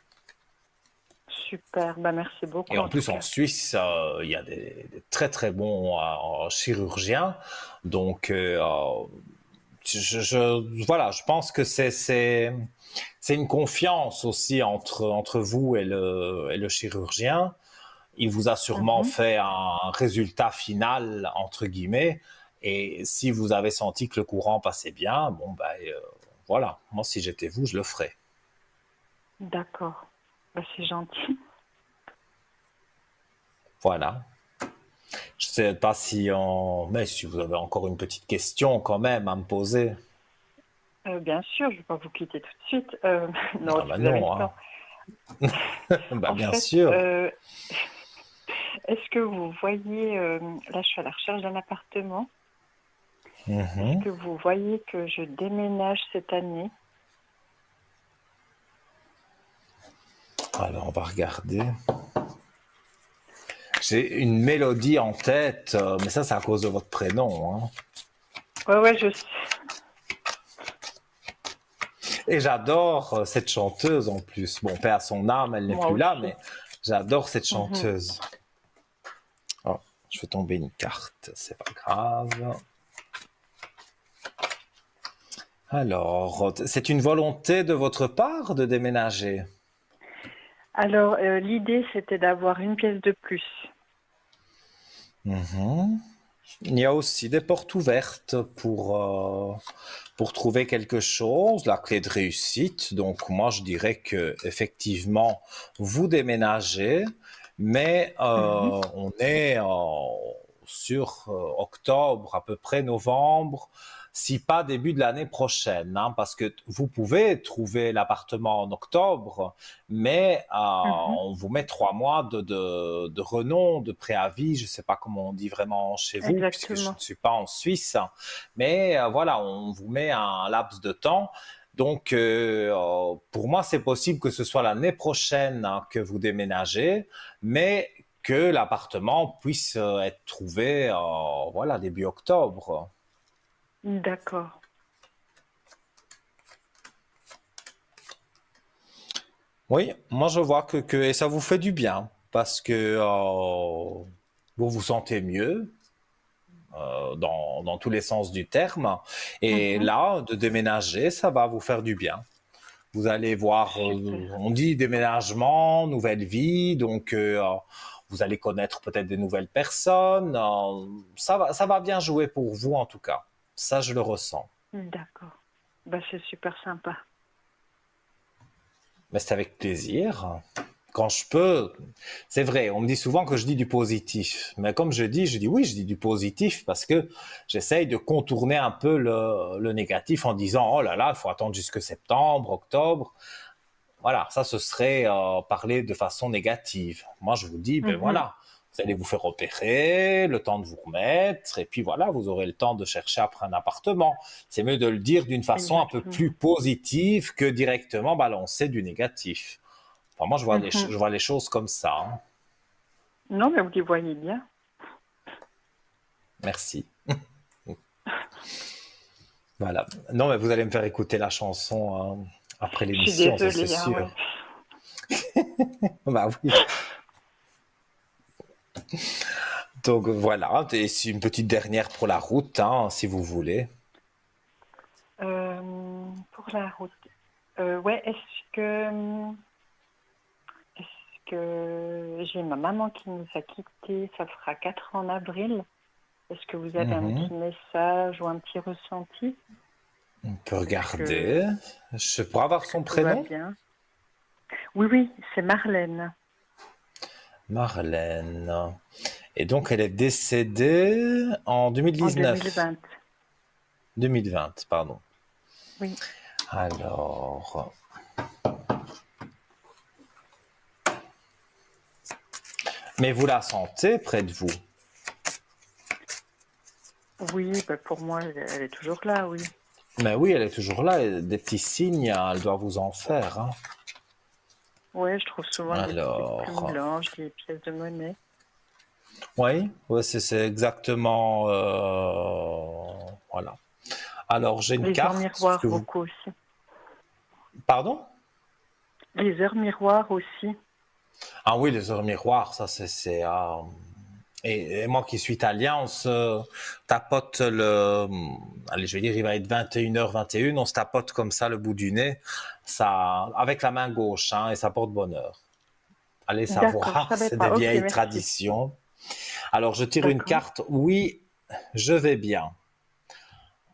Super, bah merci Et beaucoup en en tout plus, en cas. Suisse, il y a des très très bons chirurgiens. Donc, voilà, je pense que c'est une confiance aussi entre vous et le chirurgien. Il vous a sûrement Mhm. fait un résultat final, entre guillemets. Et si vous avez senti que le courant passait bien, bon, ben, voilà. Moi, si j'étais vous, je le ferais. D'accord, bah, c'est gentil. Voilà. Je ne sais pas si mais si vous avez encore une petite question quand même à me poser. Bien sûr, je ne vais pas vous quitter tout de suite. Non, Ah si ben vous avez le non, hein. temps. Bah, En bien fait, sûr. est-ce que vous voyez, là je suis à la recherche d'un appartement, est-ce Mhm. que vous voyez que je déménage cette année? Alors, on va regarder. J'ai une mélodie en tête, mais ça, c'est à cause de votre prénom, hein. Ouais, ouais, je sais. Et j'adore cette chanteuse en plus. Bon, paix à son âme, elle n'est Moi plus là, aussi. mais j'adore cette Mhm. chanteuse. Oh, je fais tomber une carte, c'est pas grave. Alors, c'est une volonté de votre part de déménager? Alors, l'idée, c'était d'avoir une pièce de plus. Mhm. Il y a aussi des portes ouvertes pour trouver quelque chose, la clé de réussite. Donc moi, je dirais que effectivement, vous déménagez, mais Mhm. on est sur octobre, à peu près novembre, si pas début de l'année prochaine, hein, parce que vous pouvez trouver l'appartement en octobre, mais Mhm. on vous met 3 mois de renom, de préavis, je ne sais pas comment on dit vraiment chez vous, puisque je ne Exactement. suis pas en Suisse, mais voilà, on vous met un laps de temps. Donc, pour moi, c'est possible que ce soit l'année prochaine hein, que vous déménagez, mais que l'appartement puisse être trouvé, voilà, début octobre. D'accord. Oui, moi je vois et ça vous fait du bien, parce que vous vous sentez mieux dans tous les sens du terme. Et Mhm. là, de déménager, ça va vous faire du bien. Vous allez voir, Super. on dit déménagement, nouvelle vie, donc vous allez connaître peut-être des nouvelles personnes. Ça va bien jouer pour vous en tout cas. Ça, je le ressens. D'accord. Bah, c'est super sympa. Mais c'est avec plaisir. Quand je peux, c'est vrai, on me dit souvent que je dis du positif. Mais comme je dis oui, je dis du positif parce que j'essaye de contourner un peu le négatif en disant, oh là là, il faut attendre jusque septembre, octobre. Voilà, ça ce serait parler de façon négative. Moi, je vous dis, ben Mhm. voilà, vous allez vous faire opérer, le temps de vous remettre, et puis voilà, vous aurez le temps de chercher après un appartement. C'est mieux de le dire d'une façon un peu Exactement. plus positive que directement balancer du négatif. Enfin, moi, Mhm. je vois les choses comme ça, hein. Non, mais vous les voyez bien. Merci. Voilà. Non, mais vous allez me faire écouter la chanson après Je suis l'émission, ça c'est désolée, hein, sûr. ouais. Bah oui. Donc voilà, et c'est une petite dernière pour la route, hein, si vous voulez. Pour la route. Ouais, est-ce que j'ai ma maman qui nous a quittés, ça fera 4 ans en avril. Est-ce que vous avez un Mhm. petit message ou un petit ressenti? On peut Est-ce que regarder. Je pourrais avoir est-ce que son tout va prénom? bien? Oui, oui, c'est Marlène. Marlène. Et donc, elle est décédée en En 2019. 2020. 2020, pardon. Oui. Alors. Mais vous la sentez près de vous? Oui, bah pour moi, elle est toujours là, oui. Mais oui, elle est toujours là. Et des petits signes, elle doit vous en faire, hein. Ouais, je trouve souvent des petites plumes Alors. blanches, des pièces de monnaie. Oui, ouais, c'est exactement. Voilà. Alors, j'ai une Les heures carte miroirs, que vous. beaucoup aussi. Pardon? Les heures miroirs aussi. Ah oui, les heures miroirs, ça et moi qui suis italien, on se tapote allez, je vais dire, il va être 21h, 21, on se tapote comme ça le bout du nez, ça, avec la main gauche, hein, et ça porte bonheur. Allez D'accord, je savoir, savais c'est des pas. Ok, vieilles merci. traditions. Alors, je tire une D'accord. carte, oui, je vais bien.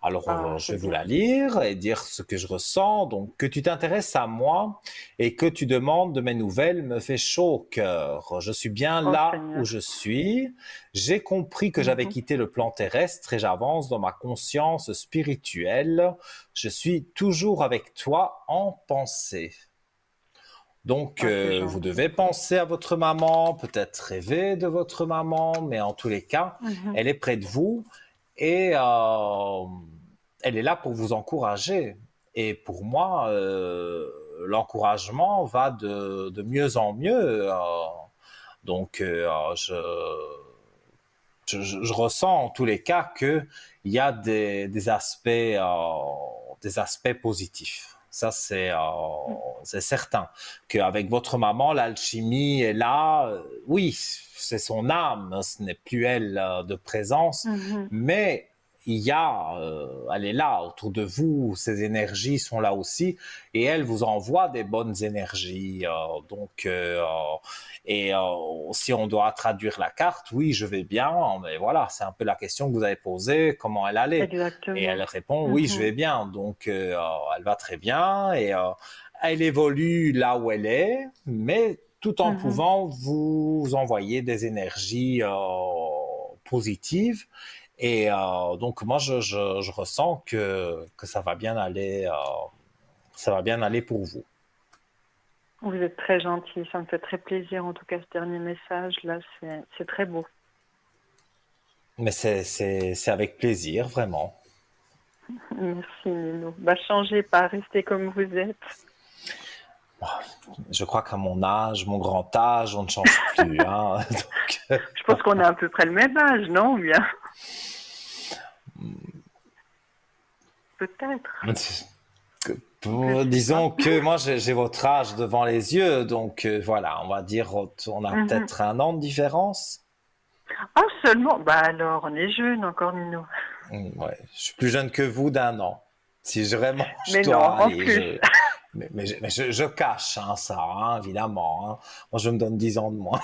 Alors, Ah, je c'est vais vous bien. la lire et dire ce que je ressens. Donc, que tu t'intéresses à moi et que tu demandes de mes nouvelles me fait chaud au cœur. Je suis bien Oh là où Seigneur. je suis. J'ai compris que j'avais Mhm. quitté le plan terrestre et j'avance dans ma conscience spirituelle. Je suis toujours avec toi en pensée. Donc, Oh, c'est vous gentil. devez penser à votre maman, peut-être rêver de votre maman, mais en tous les cas, Mhm. elle est près de vous et elle est là pour vous encourager. Et pour moi, l'encouragement va de mieux en mieux. Donc, je ressens en tous les cas qu'il y a des aspects positifs. Ça, c'est certain. Qu'avec votre maman, l'alchimie est là. Oui, c'est son âme, ce n'est plus elle de présence, Mhm. mais elle est là autour de vous, ses énergies sont là aussi, et elle vous envoie des bonnes énergies. Et si on doit traduire la carte, oui, je vais bien, mais voilà, c'est un peu la question que vous avez posée, comment elle allait. Et Exactement. elle répond, oui, je Mhm. vais bien. Donc, elle va très bien et elle évolue là où elle est, mais tout en Mhm. pouvant vous envoyer des énergies positives. Et donc, moi, je ressens que ça va bien aller pour vous. Vous êtes très gentil. Ça me fait très plaisir. En tout cas, ce dernier message, là, c'est très beau. Mais c'est avec plaisir, vraiment. Merci, Nino. Bah, changez pas. Restez comme vous êtes. Je crois qu'à mon âge, mon grand âge, on ne change plus, hein. Donc, Je pense qu'on a à peu près le même âge, non? Ou bien, peut-être. Disons que moi, j'ai votre âge devant les yeux, donc voilà, on va dire, on a Mhm. peut-être 1 an de différence. Ah, seulement? Bah alors, on est jeune encore, Nino. Ouais, je suis plus jeune que vous d'1 an. Si vraiment je Mais non, dois en aller, plus. je cache hein, ça, hein, évidemment. Hein. Moi, je me donne 10 ans de moins.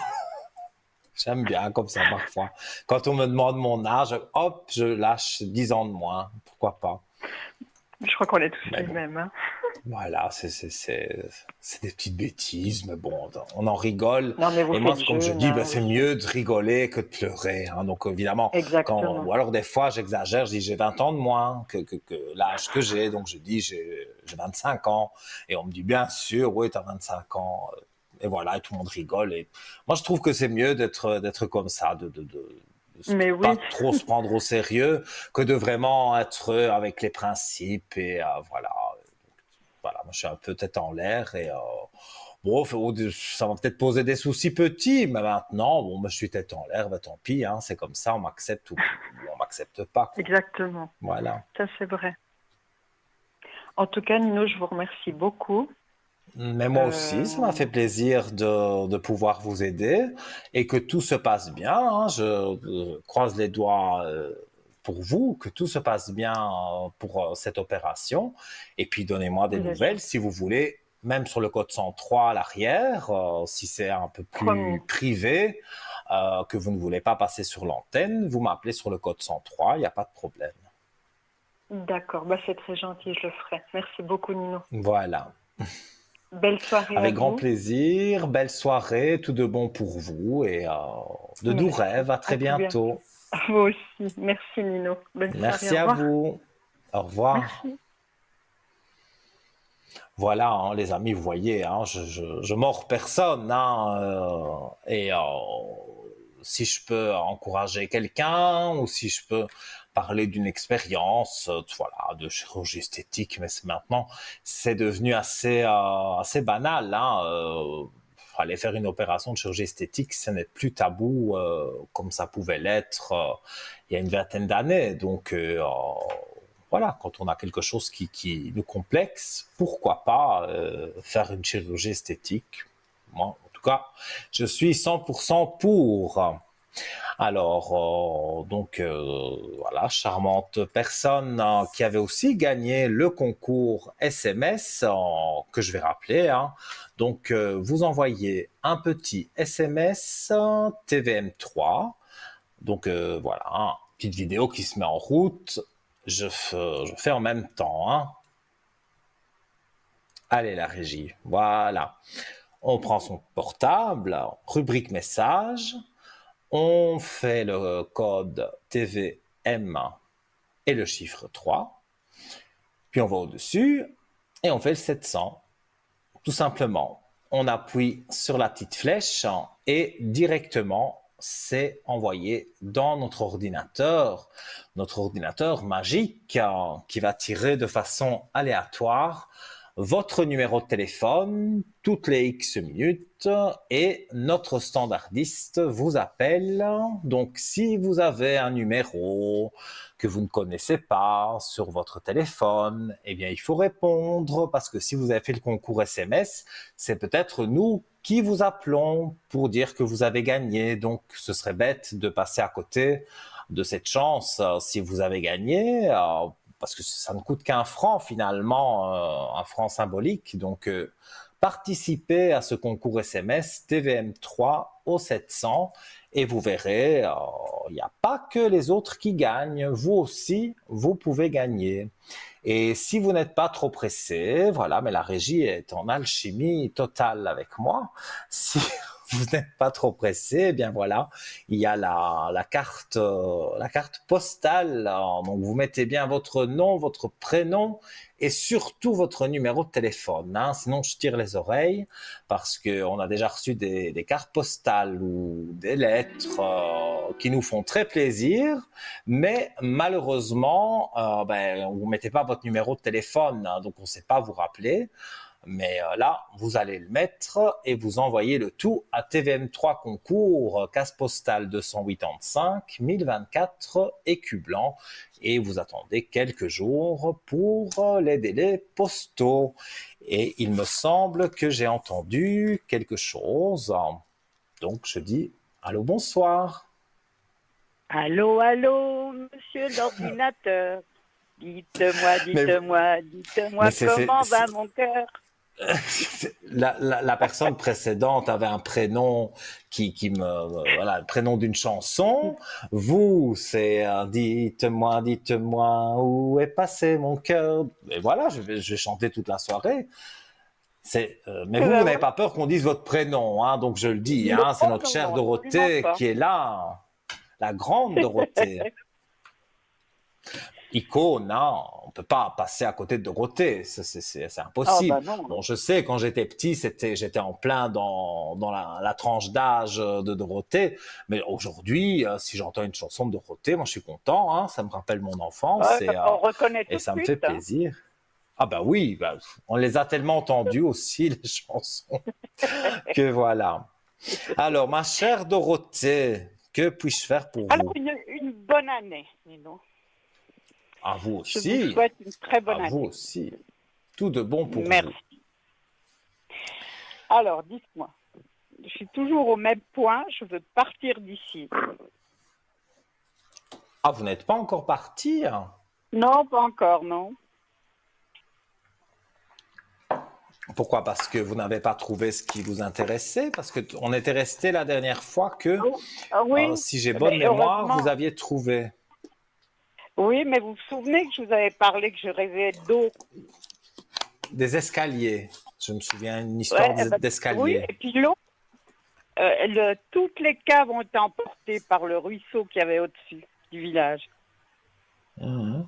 J'aime bien comme ça parfois. Quand on me demande mon âge, hop, je lâche 10 ans de moins. Pourquoi pas? Je crois qu'on est tous Mais les bon, mêmes, hein. voilà, c'est des petites bêtises, mais bon, on en rigole. Non, mais vous Et moi, faites comme je jeune, dis, ben, hein, c'est aussi. mieux de rigoler que de pleurer. Hein. Donc, évidemment, Exactement. ou alors des fois, j'exagère, je dis j'ai 20 ans de moins que l'âge que j'ai. Donc, je dis j'ai 25 ans. Et on me dit bien sûr, oui, tu as 25 ans. Et voilà, et tout le monde rigole. Et moi, je trouve que c'est mieux d'être comme ça, de Mais oui, pas trop se prendre au sérieux, que de vraiment être avec les principes. Et voilà. Voilà, moi je suis un peu tête en l'air et bon, ça va peut-être poser des soucis petits, mais maintenant, bon, moi je suis tête en l'air, bah, tant pis, hein, c'est comme ça, on m'accepte ou on m'accepte pas, quoi. exactement. Voilà. Ça, c'est vrai. En tout cas, Nino, je vous remercie beaucoup. Mais moi aussi, ça m'a Euh, fait plaisir de pouvoir vous aider et que tout se passe bien. Hein. Je croise les doigts pour vous, que tout se passe bien pour cette opération. Et puis, donnez-moi des Déjà, nouvelles si vous voulez, même sur le code 103 à l'arrière, si c'est un peu promis. plus privé, que vous ne voulez pas passer sur l'antenne, vous m'appelez sur le code 103, il n'y a pas de problème. D'accord, bah, c'est très gentil, je le ferai. Merci beaucoup, Nino. Voilà. Belle soirée à Avec grand vous. plaisir, belle soirée, tout de bon pour vous et de doux Merci. rêves. À À très tout bientôt. bientôt. À vous aussi. Merci, Nino. Bonne soirée. Merci Au à revoir. vous. Au revoir. Merci. Voilà, hein, les amis, vous voyez, hein, je mords personne. Hein, et si je peux encourager quelqu'un ou si je peux parler d'une expérience, voilà, de chirurgie esthétique, mais maintenant, c'est devenu assez banal. Hein, aller faire une opération de chirurgie esthétique, ce n'est plus tabou comme ça pouvait l'être il y a une vingtaine d'années. Donc, voilà, quand on a quelque chose qui nous complexe, pourquoi pas faire une chirurgie esthétique? Moi, en tout cas, je suis 100% pour. Alors, voilà, charmante personne qui avait aussi gagné le concours SMS, que je vais rappeler. Hein. Donc, vous envoyez un petit SMS TVM3. Donc, voilà, hein, petite vidéo qui se met en route. Je fais en même temps. Hein. Allez, la régie. Voilà. On prend son portable, rubrique message. On fait le code TVM et le chiffre 3. Puis on va au-dessus et on fait le 700. Tout simplement. On appuie sur la petite flèche et directement, c'est envoyé dans notre ordinateur magique qui va tirer de façon aléatoire votre numéro de téléphone toutes les X minutes et notre standardiste vous appelle. Donc, si vous avez un numéro que vous ne connaissez pas sur votre téléphone, eh bien, il faut répondre parce que si vous avez fait le concours SMS, c'est peut-être nous qui vous appelons pour dire que vous avez gagné. Donc, ce serait bête de passer à côté de cette chance si vous avez gagné. Parce que ça ne coûte qu'un franc finalement, un franc symbolique. Donc, participez à ce concours SMS TVM3 au 700 et vous verrez, il n'y a pas que les autres qui gagnent, vous aussi, vous pouvez gagner. Et si vous n'êtes pas trop pressé, voilà, mais la régie est en alchimie totale avec moi. Si vous n'êtes pas trop pressé, eh bien voilà, il y a la carte postale. Donc vous mettez bien votre nom, votre prénom et surtout votre numéro de téléphone. Hein, sinon je tire les oreilles parce qu'on a déjà reçu des cartes postales ou des lettres qui nous font très plaisir, mais malheureusement, vous ne mettez pas votre numéro de téléphone, hein, donc on ne sait pas vous rappeler. Mais là, vous allez le mettre et vous envoyez le tout à TVM3 Concours, case postale 285 1024 Écu Blanc. Et vous attendez quelques jours pour les délais postaux. Et il me semble que j'ai entendu quelque chose. Donc je dis allô, bonsoir. Allô, allô, monsieur l'ordinateur. Dites-moi, dites-moi, dites-moi comment va mon cœur. La personne précédente avait un prénom qui me voilà, le prénom d'une chanson. Vous, c'est dites-moi, dites-moi où est passé mon cœur. Et voilà, je vais chanter toute la soirée. Mais vous n'avez pas peur qu'on dise votre prénom, hein, donc je le dis, hein, c'est notre chère Dorothée qui est là, la grande Dorothée. Icône, hein, on ne peut pas passer à côté de Dorothée, c'est impossible. Oh, bah non. Bon, je sais, quand j'étais petit, j'étais en plein dans la tranche d'âge de Dorothée, mais aujourd'hui, si j'entends une chanson de Dorothée, moi je suis content, hein, ça me rappelle mon enfance On reconnaît tout et ça de me suite, fait plaisir. Ah bah oui, bah, on les a tellement entendues aussi, les chansons, que voilà. Alors, ma chère Dorothée, que puis-je faire pour vous? Alors, une bonne année, dis-donc. À vous aussi. Je vous souhaite une très bonne année. À vous aussi. Tout de bon pour Merci. vous. Alors, dites-moi, je suis toujours au même point, je veux partir d'ici. Ah, vous n'êtes pas encore parti, hein? Non, pas encore, non. Pourquoi? Parce que vous n'avez pas trouvé ce qui vous intéressait? Parce qu'on était resté la dernière fois que, oui, si j'ai bonne mémoire, vous aviez trouvé. Oui, mais vous vous souvenez que je vous avais parlé que je rêvais d'eau? Des escaliers. Je me souviens d'une histoire d'escalier. Oui, et puis l'eau, toutes les caves ont été emportées par le ruisseau qu'il y avait au-dessus du village. Mmh.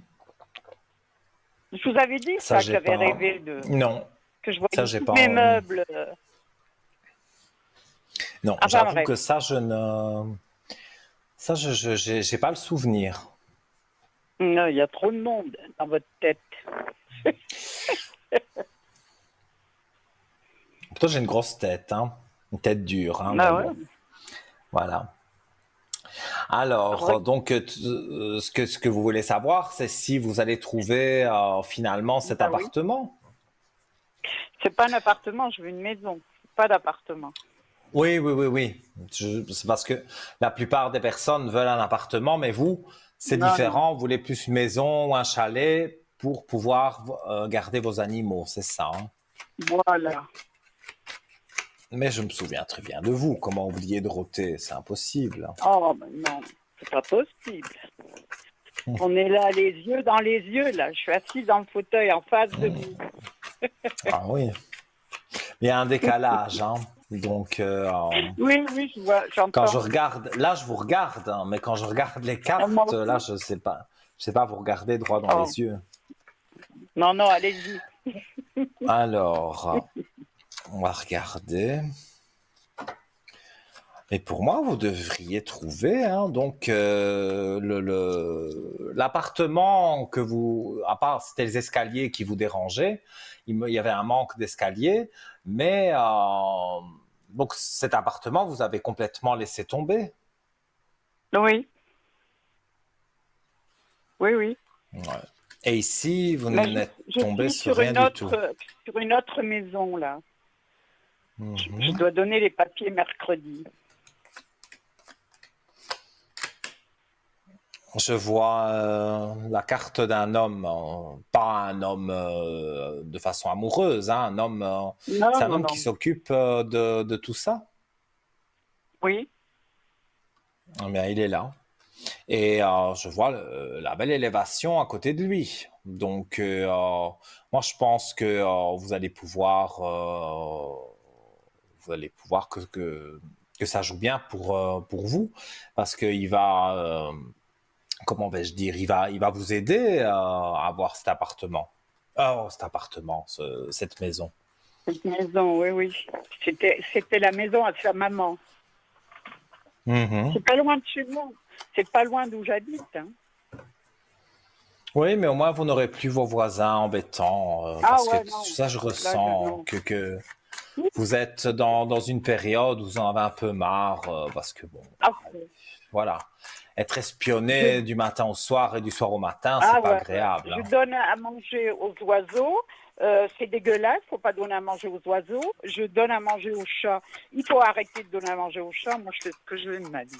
Je vous avais dit ça que j'avais rêvé de... Non. Que je voyais ça, j'ai tous pas mes meubles. Non, j'avoue que ça, je ne... Ça, j'ai pas le souvenir. Non, il y a trop de monde dans votre tête. Pourtant, j'ai une grosse tête, hein. Une tête dure. Hein, ah ouais. Bon. Voilà. Alors, donc, ce que vous voulez savoir, c'est si vous allez trouver finalement cet appartement. Oui. C'est pas un appartement, je veux une maison, pas d'appartement. Oui. C'est parce que la plupart des personnes veulent un appartement, mais vous, c'est différent. Vous voulez plus une maison ou un chalet pour pouvoir garder vos animaux, c'est ça, hein? Voilà. Mais je me souviens très bien de vous. Comment oublier Dorothée? C'est impossible. Oh, mais non, c'est pas possible. On est là, les yeux dans les yeux, là. Je suis assise dans le fauteuil en face de vous. Ah oui. Il y a un décalage, hein. Donc, oui, je vois, j'entends. Quand je regarde, là, je vous regarde, hein, mais quand je regarde les cartes, là, je sais pas vous regarder droit dans les yeux. Non, allez-y. Alors, on va regarder. Et pour moi, vous devriez trouver, hein, donc, l'appartement que vous, à part c'était les escaliers qui vous dérangeaient, il y avait un manque d'escaliers, mais donc cet appartement, vous avez complètement laissé tomber. Oui. Ouais. Et ici, vous n'êtes tombé sur rien du tout. Sur une autre maison, là. Je dois donner les papiers mercredi. Je vois la carte d'un homme, pas un homme de façon amoureuse, hein, un homme. C'est un homme qui s'occupe de tout ça. Oui. Bien, il est là. Et je vois la belle élévation à côté de lui. Donc, moi, je pense que vous allez pouvoir que ça joue bien pour vous, parce qu'il va, comment vais-je dire, il va vous aider à avoir cet appartement. Cette maison. Cette maison, oui. C'était la maison à sa maman. C'est pas loin de chez moi. C'est pas loin d'où j'habite. Hein. Oui, mais au moins vous n'aurez plus vos voisins embêtants, Ah parce que ouais, non. ça, je Là, ressens non. que vous êtes dans une période où vous en avez un peu marre, parce que bon, Ah, voilà, être je, espionné du matin au soir et du soir au matin, c'est ah pas ouais, ouais. agréable, Je hein. donne à manger aux oiseaux. C'est dégueulasse, faut pas donner à manger aux oiseaux. Je donne à manger aux chats. Il faut arrêter de donner à manger aux chats. Moi, je fais ce que je veux de ma vie.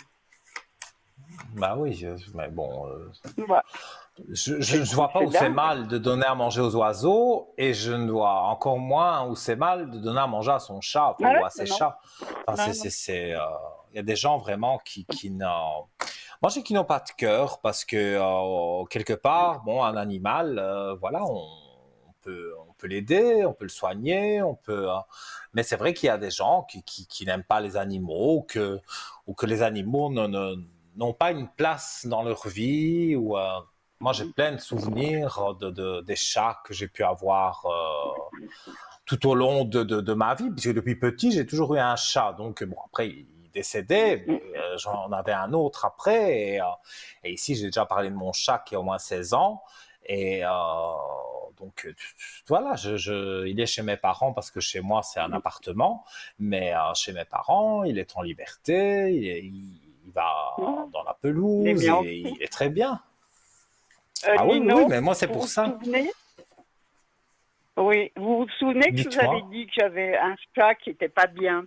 Bah oui, mais bon, Voilà. je ne vois pas C'est où c'est dingue. mal de donner à manger aux oiseaux et je ne vois encore moins où c'est mal de donner à manger à son chat, enfin, Ah ou ouais, à ses non, chats. Enfin, non, non. il y a des gens vraiment qui n'ont, moi, je sais qu'ils n'ont pas de cœur parce que quelque part, bon, un animal, voilà, on peut l'aider, on peut le soigner, mais c'est vrai qu'il y a des gens qui n'aiment pas les animaux, ou que les animaux n'ont pas une place dans leur vie, moi, j'ai plein de souvenirs des chats que j'ai pu avoir tout au long de ma vie, puisque depuis petit, j'ai toujours eu un chat. Donc, bon, après, il décédait, mais j'en avais un autre après. Et ici, j'ai déjà parlé de mon chat qui a au moins 16 ans. Et donc, voilà, il est chez mes parents parce que chez moi, c'est un appartement. Mais chez mes parents, il est en liberté, il va Non, dans la les pelouse miens et aussi. il est très bien. Ah oui, oui, oui, Nino, mais moi, c'est vous pour vous ça. souvenez? Oui, vous vous souvenez que je vous avais Dites-moi. dit que j'avais un chat qui était pas bien,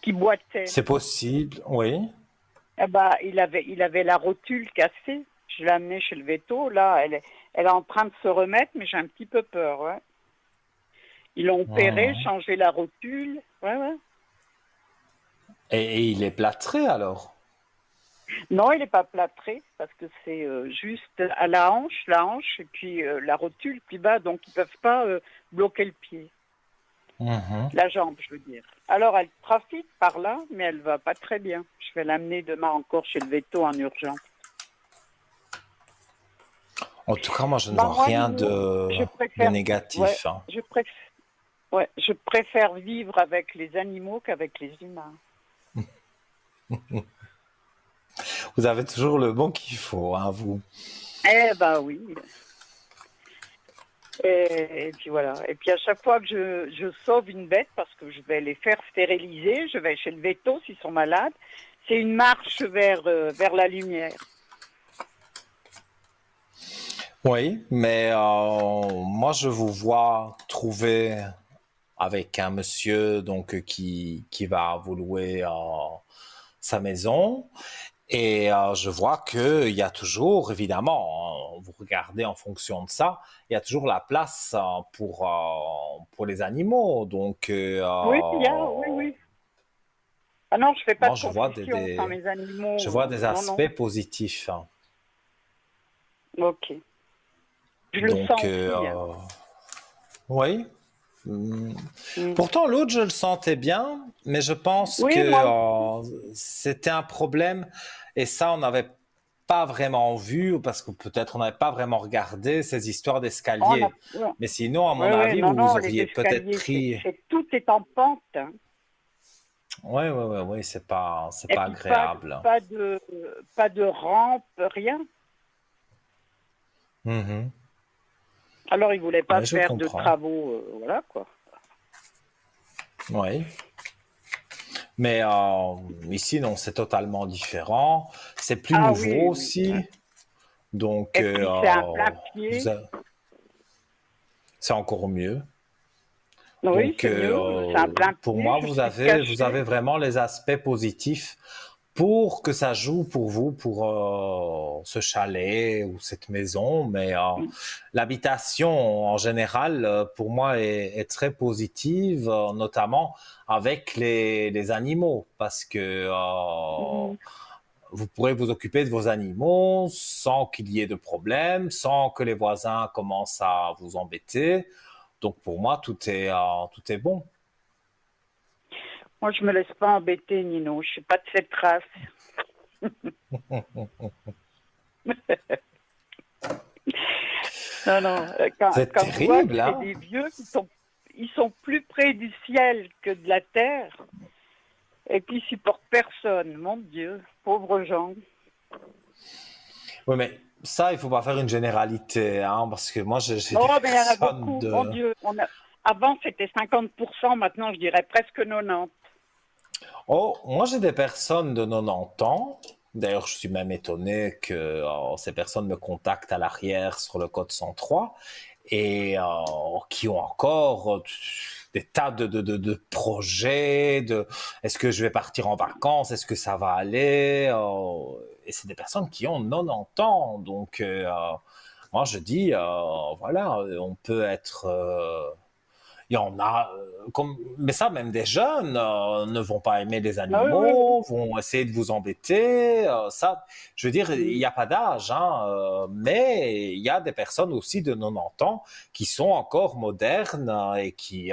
qui boitait. C'est possible, oui. Eh ben, il avait la rotule cassée. Je l'ai amené chez le veto. Là, elle est en train de se remettre, mais j'ai un petit peu peur. Ouais. Ils l'ont opéré, Mhm. changé la rotule. Ouais, ouais. Et il est plâtré alors? Non, il n'est pas plâtré parce que c'est juste à la hanche et puis la rotule plus bas, donc ils peuvent pas bloquer le pied, Mhm. la jambe, je veux dire. Alors elle trafique par là, mais elle va pas très bien. Je vais l'amener demain encore chez le veto en urgence. En tout cas, moi, je ne Ben vois moi, rien Nino, je de préfère, ouais, négatif, hein. je préfère vivre avec les animaux qu'avec les humains. Vous avez toujours le bon qu'il faut, hein, vous. Eh ben oui. Et puis voilà. Et puis à chaque fois que je sauve une bête, parce que je vais les faire stériliser, je vais chez le veto s'ils sont malades, c'est une marche vers la lumière. Oui, mais moi, je vous vois trouver avec un monsieur donc qui va vous louer sa maison. Et je vois qu'il y a toujours, évidemment, hein, vous regardez en fonction de ça, il y a toujours la place pour les animaux. Donc, Oui, oui, oui. Ah non, je fais pas moi, de concession sans mes je animaux. vois des Non, non. aspects positifs, hein. Ok. Je le Donc, sens aussi, hein. oui. Hmm. Mm. Pourtant, l'autre, je le sentais bien, mais je pense Oui, que moi aussi. c'était un problème, et ça, on n'avait pas vraiment vu, parce que peut-être on n'avait pas vraiment regardé ces histoires On a, d'escalier. ouais, Mais sinon, à mon ouais, avis, non, vous non, les auriez peut-être escaliers, pris. tout est en pente, hein. Ouais, ouais, ouais, ouais, c'est Et pas puis pas, agréable. pas de rampe, rien. Mhm. Alors, ils voulaient pas Ouais, je faire de comprends. travaux, voilà quoi. Oui. Mais ici, non, c'est totalement différent. C'est plus Ah nouveau oui, oui. aussi. Donc, Et puis c'est un plein vous pied. a- c'est encore mieux. Oui, Donc, c'est mieux. C'est un plein pour pied. moi, Je suis vous cachée. avez vraiment les aspects positifs pour que ça joue pour vous, pour ce chalet ou cette maison. Mais l'habitation, en général, pour moi, est très positive, notamment avec les animaux, parce que Mm. vous pourrez vous occuper de vos animaux sans qu'il y ait de problème, sans que les voisins commencent à vous embêter. Donc pour moi, tout est bon. Moi, je me laisse pas embêter, Nino. Je suis pas de cette race. Non, non. C'est Quand je vois que terrible, c'est hein? des vieux ils sont plus près du ciel que de la terre, et puis ils supportent personne. Mon Dieu, pauvres gens. Oui, mais Ça, il faut pas faire une généralité, hein, parce que moi, j'ai des Oh, mais il y en a personnes beaucoup, mon de... Dieu. Avant, c'était 50%, maintenant, je dirais presque 90%. Oh, moi, j'ai des personnes de 90 ans. D'ailleurs, je suis même étonné que ces personnes me contactent à l'arrière sur le code 103 et qui ont encore des tas de projets, de est-ce que je vais partir en vacances, est-ce que ça va aller, et c'est des personnes qui ont 90 ans. Donc, moi, je dis, voilà, on peut être... il y en a, mais ça, même des jeunes ne vont pas aimer les Ah oui, oui, animaux, vont essayer de vous embêter. Ça, je veux dire, il oui. n'y a pas d'âge, hein, mais il y a des personnes aussi de 90 ans qui sont encore modernes et qui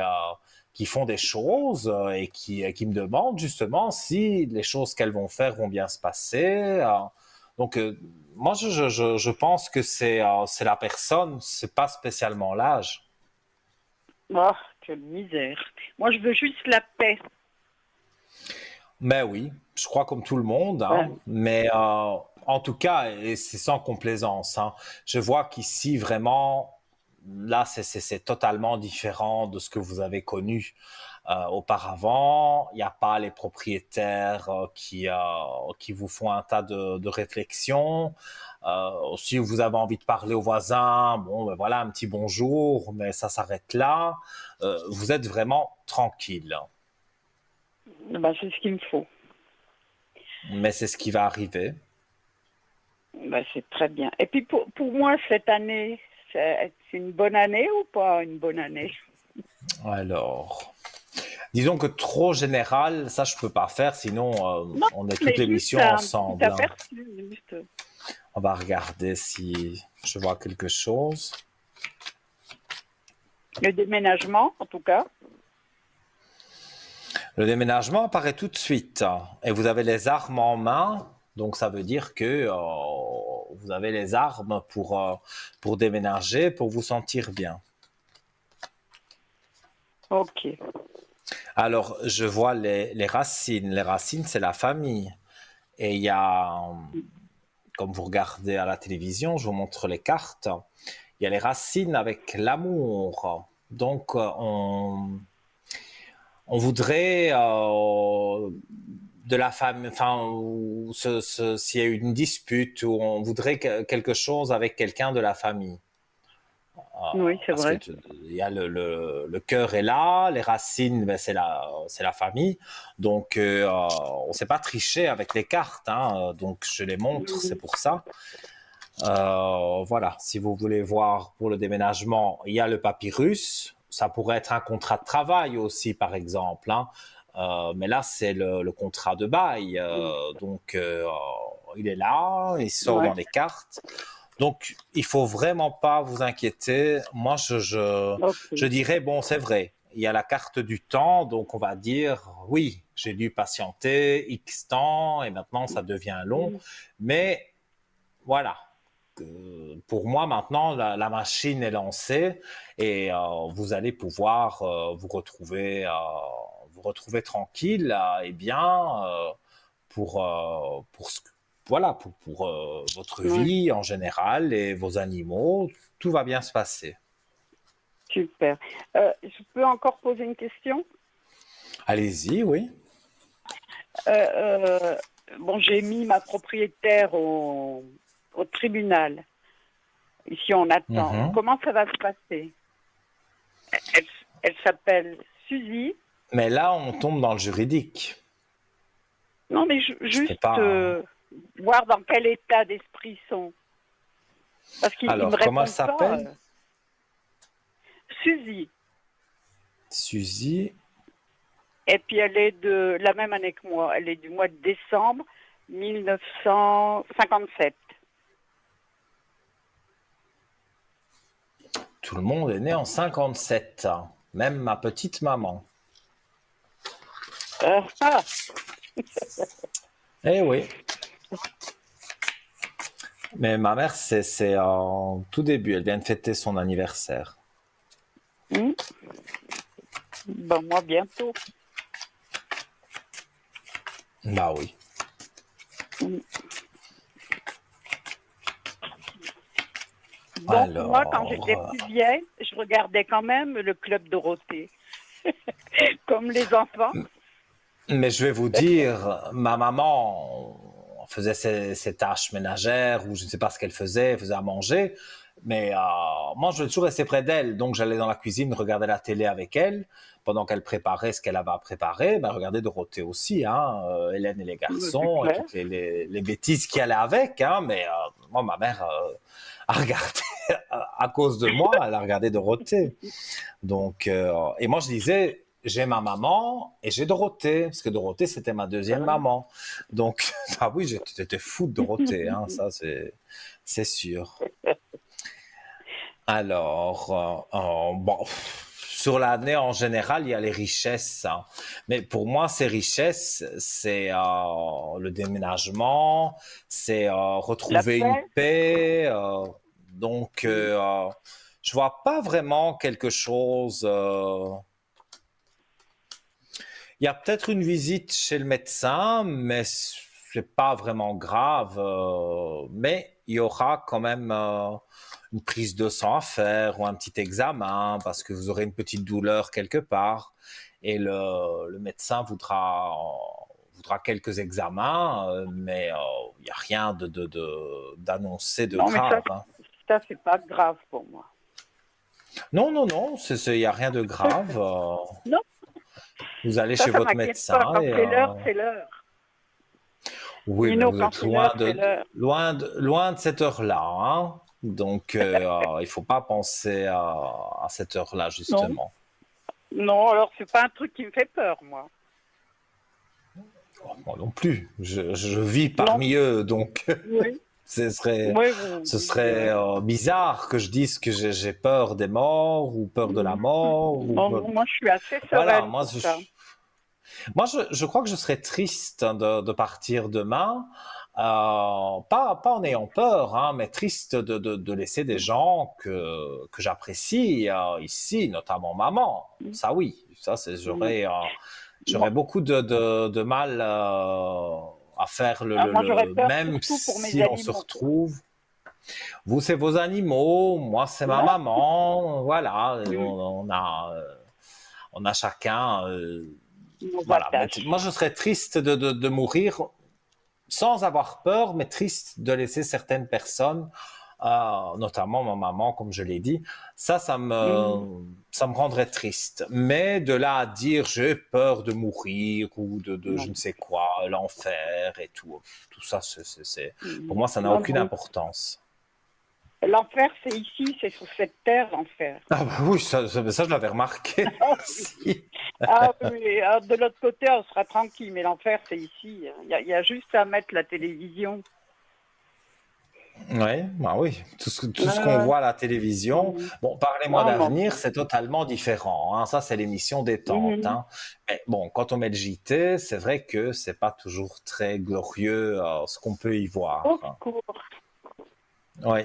font des choses et qui me demandent justement si les choses qu'elles vont faire vont bien se passer. Donc, moi, je pense que c'est la personne, c'est pas spécialement l'âge. Oh, quelle misère. Moi, je veux juste la paix. Ben oui, je crois comme tout le monde, hein, Ouais. mais en tout cas, et c'est sans complaisance, hein, je vois qu'ici vraiment, là, c'est totalement différent de ce que vous avez connu auparavant. Il n'y a pas les propriétaires qui vous font un tas de réflexions. Si vous avez envie de parler aux voisins, bon, ben voilà, un petit bonjour, mais ça s'arrête là. Vous êtes vraiment tranquille, Bah, c'est ce qu'il me faut. mais c'est ce qui va arriver. Bah, c'est très bien. Et puis, pour moi, cette année, c'est une bonne année ou pas une bonne année? Alors, disons que trop général, ça je peux pas faire, sinon Non, on est toute mais juste l'émission un petit ensemble, hein. aperçu, juste. On va regarder si je vois quelque chose. Le déménagement, en tout cas. Le déménagement apparaît tout de suite, hein, et vous avez les armes en main, donc ça veut dire que vous avez les armes pour déménager, pour vous sentir bien. Ok. Alors, je vois les racines. Les racines, c'est la famille. Et il y a, comme vous regardez à la télévision, je vous montre les cartes. Il y a les racines avec l'amour. Donc, on voudrait de la famille, enfin, s'il y a eu une dispute, ou on voudrait quelque chose avec quelqu'un de la famille. Oui, c'est Parce que vrai. il y a le cœur est là, les racines, ben, c'est la famille. Donc, on ne sait pas tricher avec les cartes, hein, donc je les montre, c'est pour ça. Voilà, si vous voulez voir pour le déménagement, il y a le papyrus. Ça pourrait être un contrat de travail aussi, par exemple, hein. Mais là, c'est le contrat de bail. Donc, il est là, il sort Ouais. dans les cartes. Donc, il faut vraiment pas vous inquiéter. Moi, je Ok. dirais, bon, c'est vrai, il y a la carte du temps, donc on va dire, oui, j'ai dû patienter X temps et maintenant ça devient long. Mais voilà, pour moi maintenant, la machine est lancée et vous allez pouvoir vous retrouver tranquille et bien pour voilà, pour votre Ouais. vie en général et vos animaux, tout va bien se passer. Super. Je peux encore poser une question? Allez-y, oui. Euh, euh, bon, j'ai mis ma propriétaire au tribunal. Ici, on attend. Mhm. Comment ça va se passer? Elle, elle s'appelle Suzy. Mais là, on tombe dans le juridique. Non, mais Je peux juste pas. voir dans quel état d'esprit ils sont. Parce qu'ils ne me Alors, comment elle répondent pas. s'appelle? Suzy. Suzy. Et puis elle est de la même année que moi. Elle est du mois de décembre 1957. Tout le monde est né en 57. Même ma petite maman. Ah, Eh oui. Mais ma mère, c'est en tout début. Elle vient de fêter son anniversaire. Ben moi bientôt. Bah oui. Mm. Donc, moi, quand j'étais Alors, plus vieille, je regardais quand même le Club Dorothée, comme les enfants. mais je vais vous dire, ma maman faisait ses tâches ménagères ou je ne sais pas ce qu'elle faisait à manger, mais moi je toujours restais près d'elle, donc j'allais dans la cuisine regarder la télé avec elle pendant qu'elle préparait ce qu'elle avait à préparer. Ben, regardez Dorothée aussi, hein, Hélène et les C'est garçons et clair. toutes les bêtises qui allaient avec, hein, mais moi ma mère a regardé à cause de moi, elle a regardé Dorothée. Donc, et moi, je disais, j'ai ma maman et j'ai Dorothée, parce que Dorothée, c'était ma deuxième maman. Donc, ah oui, j'étais fou de Dorothée, hein, ça, c'est sûr. Alors, bon, sur l'année en général, il y a les richesses, hein. Mais pour moi, ces richesses, c'est le déménagement, c'est La retrouver une paix, paix. Donc, je vois pas vraiment quelque chose. Il y a peut-être une visite chez le médecin, mais c'est pas vraiment grave. Mais il y aura quand même une prise de sang à faire ou un petit examen parce que vous aurez une petite douleur quelque part et le médecin voudra quelques examens, mais il n'y a rien d'annoncé de non, mais grave, hein. ça c'est pas grave pour moi. Non, non, non, il n'y a rien de grave. Non, Vous allez chez ça votre m'inquiète pas. médecin Quand et c'est l'heure, c'est l'heure. oui, mais Nino, vous quand êtes c'est l'heure, c'est l'heure. loin de cette heure-là, hein. Donc, il faut pas penser à cette heure-là, Non, justement. non, alors c'est pas un truc qui me fait peur, moi. Oh, moi non plus. Je vis Non, parmi eux, donc oui, ce serait, oui, ce serait bizarre que je dise que j'ai peur des morts ou peur de la mort. non, non, moi je suis assez Voilà, sereine pour ça. Je crois que je serais triste hein, de partir demain. Pas en ayant peur, hein, mais triste de laisser des gens que j'apprécie ici, notamment maman. Ça oui, j'aurais Moi, beaucoup de mal à faire moi j'aurais peur même surtout pour mes si on se animaux, quoi. retrouve. Vous, c'est vos animaux, moi, c'est ma Ouais. maman. Voilà, Mm. on a chacun. Nos Voilà, mais moi, attaches. je serais triste de mourir sans avoir peur, mais triste de laisser certaines personnes, notamment ma maman, comme je l'ai dit, Mm. ça me rendrait triste. Mais de là à dire j'ai peur de mourir ou de je Non. ne sais quoi, l'enfer et tout ça, pour moi, ça n'a Non, aucune non. importance. L'enfer, c'est ici, c'est sur cette terre, l'enfer. Ah bah oui, ça je l'avais remarqué Ah aussi. oui, ah, de l'autre côté, on sera tranquille, mais l'enfer, c'est ici. Il y a juste à mettre la télévision. Ouais, bah oui, tout ce qu'on Euh, voit à la télévision. non, Bon, Parlez-moi non, non. d'avenir, c'est totalement différent, hein. Ça, c'est l'émission détente, Mhm. hein. Mais bon, quand on met le JT, c'est vrai que c'est pas toujours très glorieux, ce qu'on peut y Au voir. secours, Oui.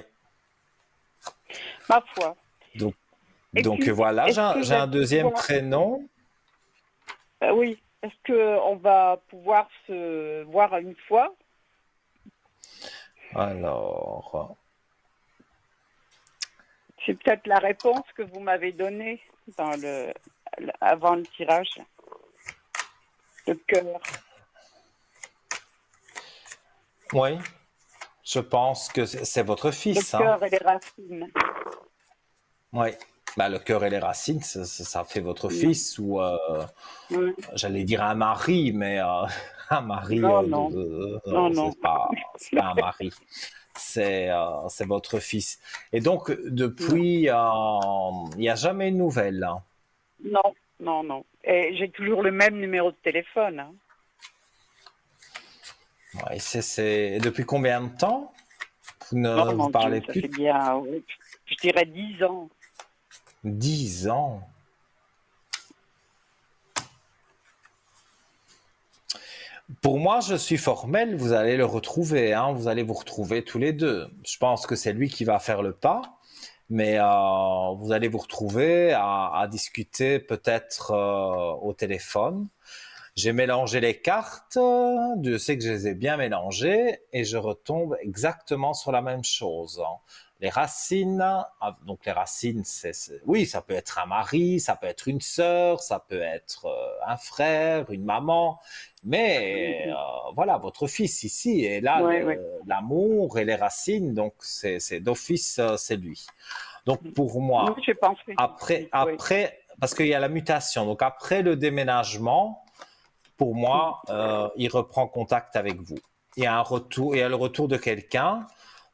ma foi. Donc, Et donc puis, voilà, est-ce que je j'ai vais un deuxième pouvoir... prénom. Oui, est-ce qu'on va pouvoir se voir une fois? Alors, C'est peut-être la réponse que vous m'avez donnée avant le tirage. Le cœur. oui, je pense que c'est votre Le fils, hein. cœur et les racines. Oui. Bah, le cœur et les racines, ça fait votre Non, fils ou non, j'allais dire un mari, mais un mari, non, non, non, non, non. c'est pas un mari, c'est votre fils. Et donc depuis, il n'y a jamais de nouvelles, hein. Non, non, non. Et j'ai toujours le même numéro de téléphone, hein. Ouais, et depuis combien de temps vous Oh ne vous mon Dieu, parlez ça plus? fait bien, oui, je dirais 10 ans. 10 ans. Pour moi, je suis formel, vous allez le retrouver, hein, vous allez vous retrouver tous les deux. Je pense que c'est lui qui va faire le pas, mais vous allez vous retrouver à discuter peut-être au téléphone. J'ai mélangé les cartes, Dieu sait que je les ai bien mélangées, et je retombe exactement sur la même chose, hein. les racines. Donc les racines, oui, ça peut être un mari, ça peut être une sœur, ça peut être un frère, une maman. Mais voilà, votre fils ici, et là, Ouais. l'amour et les racines, donc c'est d'office, c'est lui. Donc pour Oui, moi, j'ai pensé. après, Oui. parce qu'il y a la mutation, donc après le déménagement, pour moi, il reprend contact avec vous. Il y a un retour, il y a le retour de quelqu'un.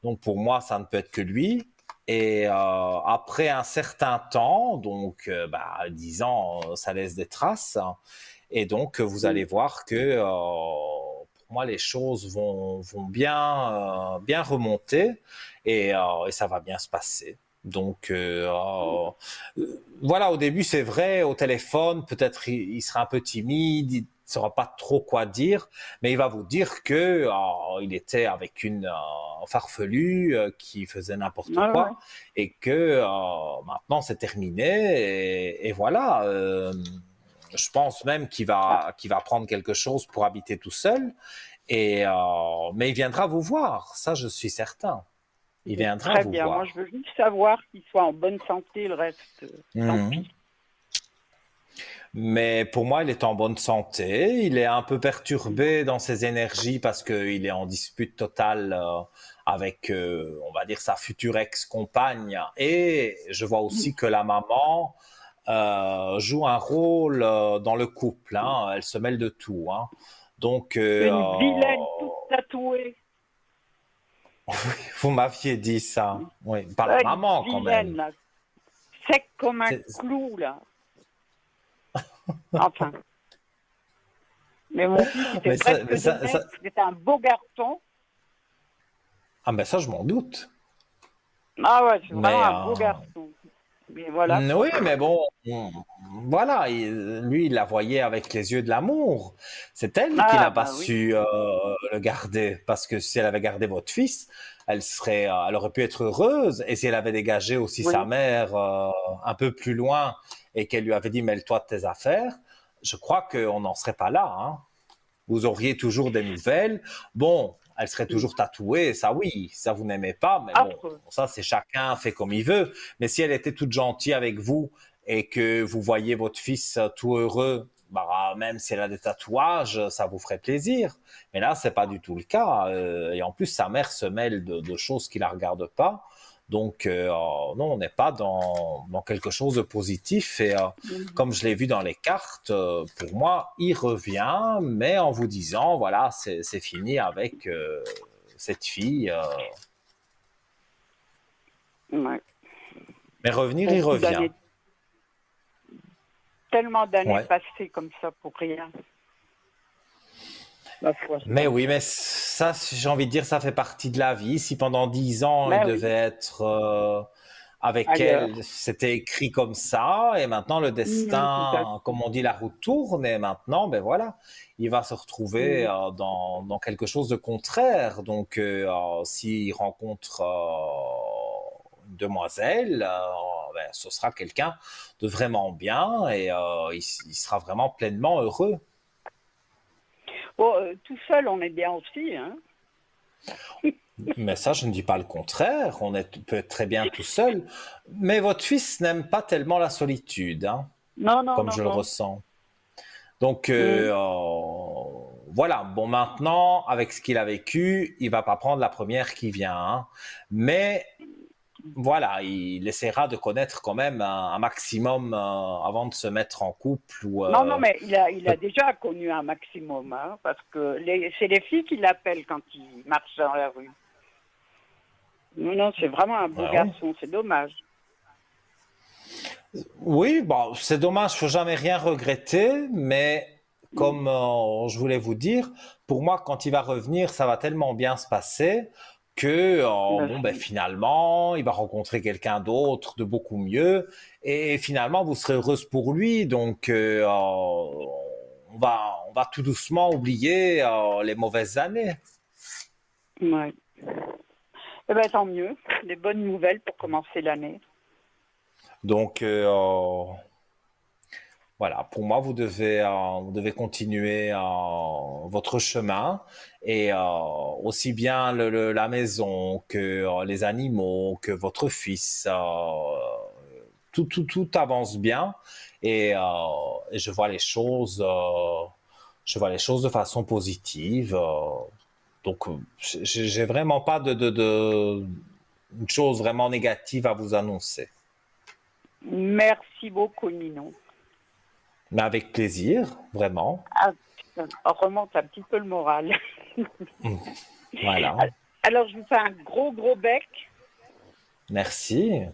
Donc pour moi, ça ne peut être que lui. Et après un certain temps, donc 10 ans, ça laisse des traces. Et donc vous allez voir que pour moi, les choses vont bien remonter et ça va bien se passer. Donc voilà, au début, c'est vrai, au téléphone, peut-être il sera un peu timide, il ne saura pas trop quoi dire, mais il va vous dire que il était avec une farfelue qui faisait n'importe Ouais. quoi et que maintenant c'est terminé et voilà. Je pense même Ah, qu'il va prendre quelque chose pour habiter tout seul mais il viendra vous voir, ça je suis certain. Il mais viendra très vous bien. Moi, je voir. veux juste savoir qu'il soit en bonne santé, le reste, tant Mhm. pis. Mais pour moi, il est en bonne santé. Il est un peu perturbé dans ses énergies parce qu'il est en dispute totale avec, on va dire, sa future ex-compagne. Et je vois aussi que la maman joue un rôle dans le couple, hein. Elle se mêle de tout, hein. Donc, Une vilaine toute tatouée. vous m'aviez dit ça. Oui, pas la Une maman quand vilaine, même. là. Sec comme un C'est- clou, là. Enfin. Mais mon fils était Mais ça, presque de même. C'était un beau garçon. ah ben ça, je m'en doute. Ah ouais, c'est vraiment Mais un beau garçon. Mais voilà, quoi. Oui, mais bon, voilà, lui, il la voyait avec les yeux de l'amour. C'est elle qui Ah, n'a pas bah oui. su le garder, parce que si elle avait gardé votre fils, elle aurait pu être heureuse. Et si elle avait dégagé aussi sa Oui. mère un peu plus loin et qu'elle lui avait dit mêle-toi de tes affaires, je crois qu'on n'en serait pas là, hein. Vous auriez toujours des nouvelles. Bon, elle serait toujours tatouée, ça oui, ça vous n'aimez pas, mais bon, Affreux. ça c'est chacun fait comme il veut. Mais si elle était toute gentille avec vous et que vous voyez votre fils tout heureux, bah, même si elle a des tatouages, ça vous ferait plaisir. Mais là, c'est pas du tout le cas. Et en plus, sa mère se mêle de choses qui la regardent pas. Donc, non, on n'est pas dans quelque chose de positif. Et Mhm. comme je l'ai vu dans les cartes, pour moi, il revient, mais en vous disant, voilà, c'est fini avec cette fille. Ouais. Mais revenir, il Beaucoup revient. d'années, tellement d'années Ouais. passées comme ça pour rien. Ma foi, c'est Mais comme oui, ça. mais ça, j'ai envie de dire, ça fait partie de la vie. Si pendant 10 ans, il Ben devait oui, être avec elle, ailleurs. c'était écrit comme ça, et maintenant le Mhm, tout à destin, fait. comme on dit, la roue tourne, et maintenant, ben voilà, il va se retrouver Mhm. dans quelque chose de contraire. Donc, s'il rencontre une demoiselle, ben, ce sera quelqu'un de vraiment bien, et il sera vraiment pleinement heureux. Bon, tout seul, on est bien aussi, hein. Mais ça, je ne dis pas le contraire. Peut être très bien tout seul. Mais votre fils n'aime pas tellement la solitude, hein, Non, non, comme non, je le non. ressens. Donc, Mhm. voilà. Bon, maintenant, avec ce qu'il a vécu, il va pas prendre la première qui vient, hein. Mais voilà, il essaiera de connaître quand même un maximum avant de se mettre en couple ou Non, non, mais il a déjà connu un maximum, hein, parce que c'est les filles qui l'appellent quand il marche dans la rue. Non, non, c'est vraiment un beau ah oui. garçon, c'est dommage. Oui, bon, c'est dommage, faut jamais rien regretter, mais Mhm. comme je voulais vous dire, pour moi, quand il va revenir, ça va tellement bien se passer que Ben, bon, ben finalement, il va rencontrer quelqu'un d'autre de beaucoup mieux, et finalement, vous serez heureuse pour lui. Donc, on va tout doucement oublier les mauvaises années. ouais. Eh ben, tant mieux. Des bonnes nouvelles pour commencer l'année. Donc, voilà, pour moi, vous devez continuer votre chemin et aussi bien la maison que les animaux, que votre fils, tout avance bien et, et je vois les choses de façon positive. Donc, j'ai vraiment pas une chose vraiment négative à vous annoncer. Merci beaucoup, Ninon. Mais avec plaisir, vraiment. Ah, putain, on remonte un petit peu le moral. Voilà. Alors, je vous fais un gros, gros bec. Merci. Et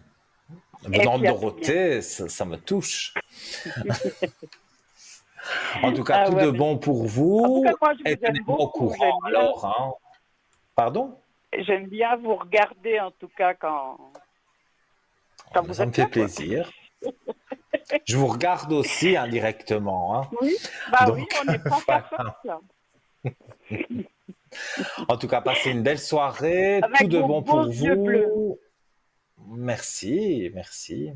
Venant de puis, à tout bientôt. Dorothée, ça me touche. En tout cas, Ah tout ouais, de mais bon pour en tout cas, vous. moi, je Et vous aime tenez-moi au beaucoup. courant alors. Hein. Pardon? J'aime bien vous regarder, en tout cas, quand vous Ça me êtes fait là, quoi. plaisir. Je vous regarde aussi indirectement. Hein. Oui, bah oui, Donc, on n'est pas qu'à faire voilà. ça. En tout cas, passez une belle soirée. Tout Avec de vos bon beaux pour yeux bleus. vous. Merci, merci.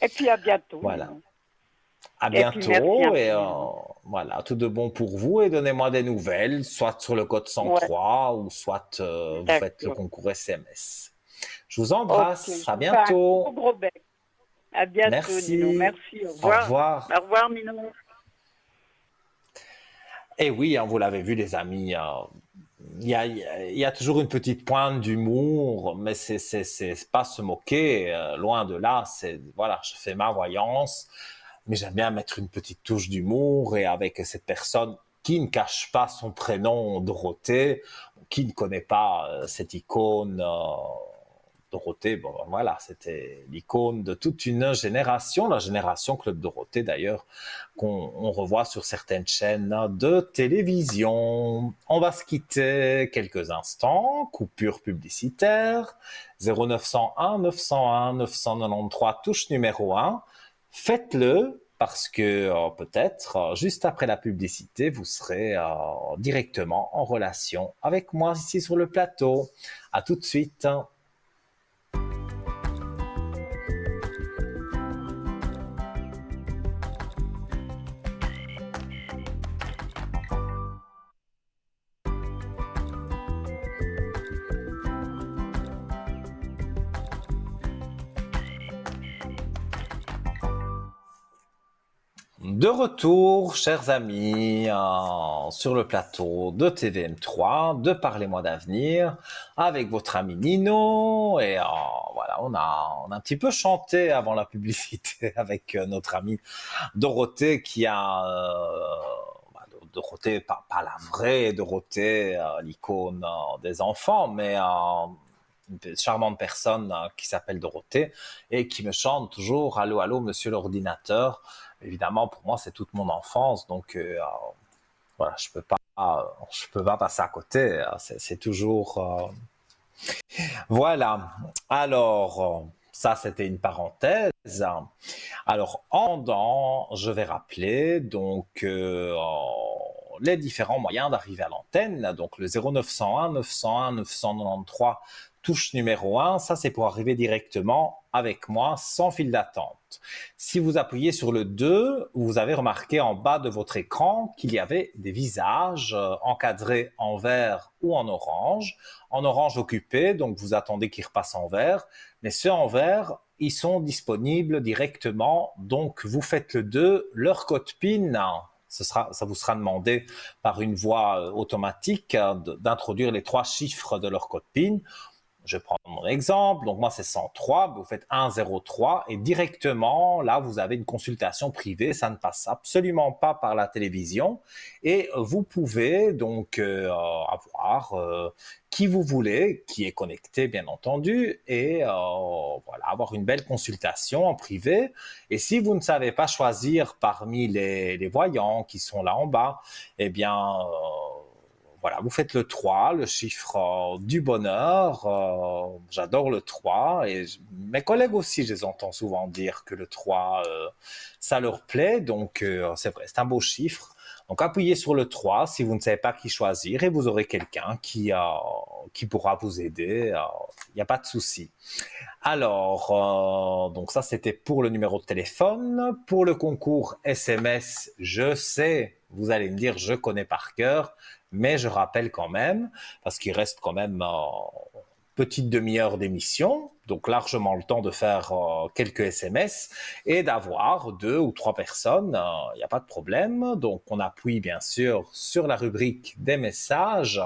Et puis, à bientôt, Voilà. Ninon. À Et puis, merci bientôt et infiniment. voilà, tout de bon pour vous et donnez-moi des nouvelles, soit sur le code Ouais, 103 ou soit vous faites le d'accord. concours SMS. Je vous Ok, embrasse, je à vous fais un gros, bientôt. gros bec. À bientôt, Ninon. Merci, Merci, au au revoir. revoir. Au revoir, Ninon. Et oui, hein, vous l'avez vu les amis, il y a toujours une petite pointe d'humour, mais c'est pas se moquer, loin de là, c'est voilà, je fais ma voyance. Mais j'aime bien mettre une petite touche d'humour et avec cette personne qui ne cache pas son prénom Dorothée, qui ne connaît pas cette icône Dorothée, bon voilà, c'était l'icône de toute une génération, la génération Club Dorothée d'ailleurs, qu'on revoit sur certaines chaînes de télévision. On va se quitter quelques instants, coupure publicitaire, 0901 901 993, touche numéro 1. Faites-le parce que peut-être juste après la publicité, vous serez directement en relation avec moi ici sur le plateau. À tout de suite. De retour, chers amis, sur le plateau de TVM3, de Parlez-moi d'avenir, avec votre ami Nino. Et voilà, on a un petit peu chanté avant la publicité avec notre amie Dorothée qui a... Dorothée, pas la vraie Dorothée, l'icône des enfants, mais une charmante personne qui s'appelle Dorothée et qui me chante toujours Allô, allô, monsieur l'ordinateur. Évidemment, pour moi, c'est toute mon enfance, donc voilà, je peux pas passer à côté. C'est toujours voilà. Alors, ça, c'était une parenthèse. Alors, je vais rappeler donc les différents moyens d'arriver à l'antenne. Donc, le 0901 901 993 touche numéro 1, ça c'est pour arriver directement avec moi sans fil d'attente. Si vous appuyez sur le 2, vous avez remarqué en bas de votre écran qu'il y avait des visages encadrés en vert ou en orange. En orange occupé, donc vous attendez qu'ils repassent en vert. Mais ceux en vert, ils sont disponibles directement. Donc vous faites le 2, leur code PIN, ça vous sera demandé par une voie automatique d'introduire les 3 chiffres de leur code PIN. Je prends mon exemple, donc moi c'est 103, vous faites 103 et directement là vous avez une consultation privée, ça ne passe absolument pas par la télévision et vous pouvez donc avoir qui vous voulez, qui est connecté bien entendu et voilà, avoir une belle consultation en privé. Et si vous ne savez pas choisir parmi les voyants qui sont là en bas, eh bien voilà, vous faites le 3, le chiffre du bonheur. J'adore le 3 et mes collègues aussi, je les entends souvent dire que le 3, ça leur plaît. Donc, c'est vrai, c'est un beau chiffre. Donc, appuyez sur le 3 si vous ne savez pas qui choisir et vous aurez quelqu'un qui pourra vous aider. Il n'y a pas de souci. Alors, donc ça, c'était pour le numéro de téléphone. Pour le concours SMS, je sais, vous allez me dire, je connais par cœur, mais je rappelle quand même, parce qu'il reste quand même petite demi-heure d'émission, donc largement le temps de faire quelques SMS et d'avoir 2 ou 3 personnes, il n'y a pas de problème. Donc on appuie bien sûr sur la rubrique des messages,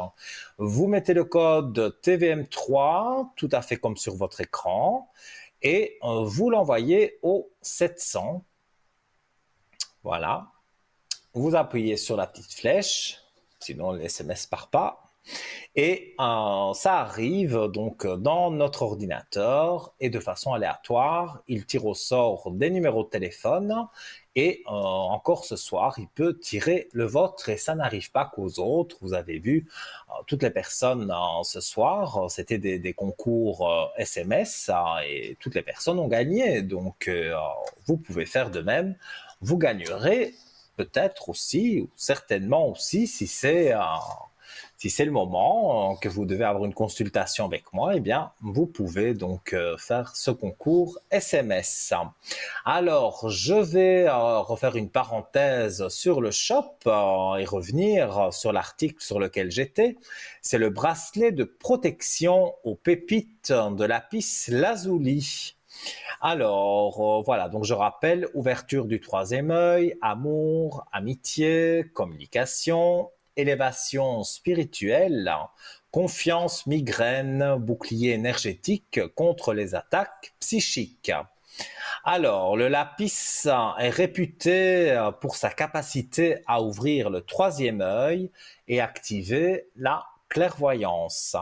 vous mettez le code TVM3 tout à fait comme sur votre écran et vous l'envoyez au 700. Voilà, vous appuyez sur la petite flèche, sinon le SMS part pas. Et ça arrive donc dans notre ordinateur et de façon aléatoire, il tire au sort des numéros de téléphone et encore ce soir, il peut tirer le vôtre et ça n'arrive pas qu'aux autres. Vous avez vu, toutes les personnes ce soir, c'était des concours SMS et toutes les personnes ont gagné. Donc vous pouvez faire de même, vous gagnerez peut-être aussi, ou certainement aussi, si c'est le moment que vous devez avoir une consultation avec moi, eh bien, vous pouvez donc faire ce concours SMS. Alors, je vais refaire une parenthèse sur le shop et revenir sur l'article sur lequel j'étais. C'est le bracelet de protection aux pépites de lapis lazuli. Alors, voilà, donc je rappelle, ouverture du troisième œil, amour, amitié, communication, élévation spirituelle, confiance, migraine, bouclier énergétique contre les attaques psychiques. Alors, le lapis est réputé pour sa capacité à ouvrir le troisième œil et activer la clairvoyance.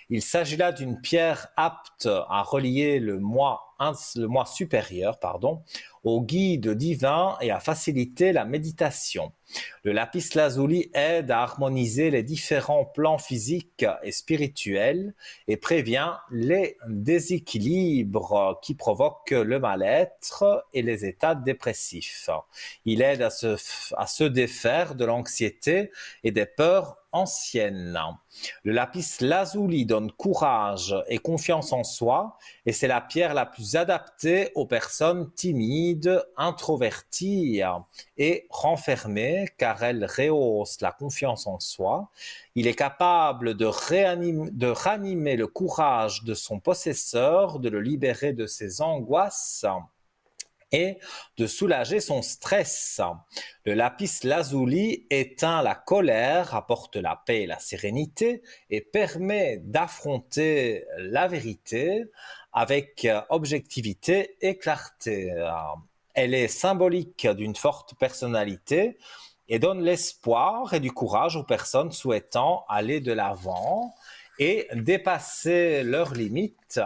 Il s'agit là d'une pierre apte à relier le moi supérieur, au guide divin et à faciliter la méditation. Le lapis lazuli aide à harmoniser les différents plans physiques et spirituels et prévient les déséquilibres qui provoquent le mal-être et les états dépressifs. Il aide à se défaire de l'anxiété et des peurs anciennes. Le lapis lazuli donne courage et confiance en soi et c'est la pierre la plus adaptée aux personnes timides, introverties et renfermées car elle rehausse la confiance en soi. Il est capable de ranimer le courage de son possesseur, de le libérer de ses angoisses et de soulager son stress. Le lapis lazuli éteint la colère, apporte la paix et la sérénité et permet d'affronter la vérité avec objectivité et clarté. Elle est symbolique d'une forte personnalité et donne l'espoir et du courage aux personnes souhaitant aller de l'avant et dépasser leurs limites.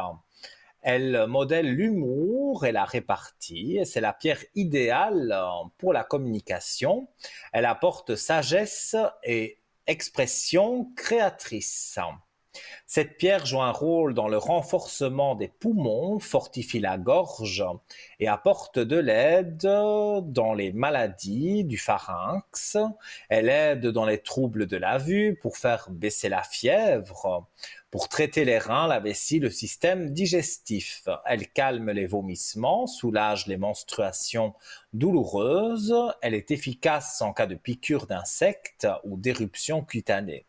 Elle modèle l'humour et la répartie. C'est la pierre idéale pour la communication. Elle apporte sagesse et expression créatrice. Cette pierre joue un rôle dans le renforcement des poumons, fortifie la gorge et apporte de l'aide dans les maladies du pharynx. Elle aide dans les troubles de la vue pour faire baisser la fièvre, pour traiter les reins, la vessie, le système digestif. Elle calme les vomissements, soulage les menstruations douloureuses. Elle est efficace en cas de piqûre d'insectes ou d'éruption cutanée.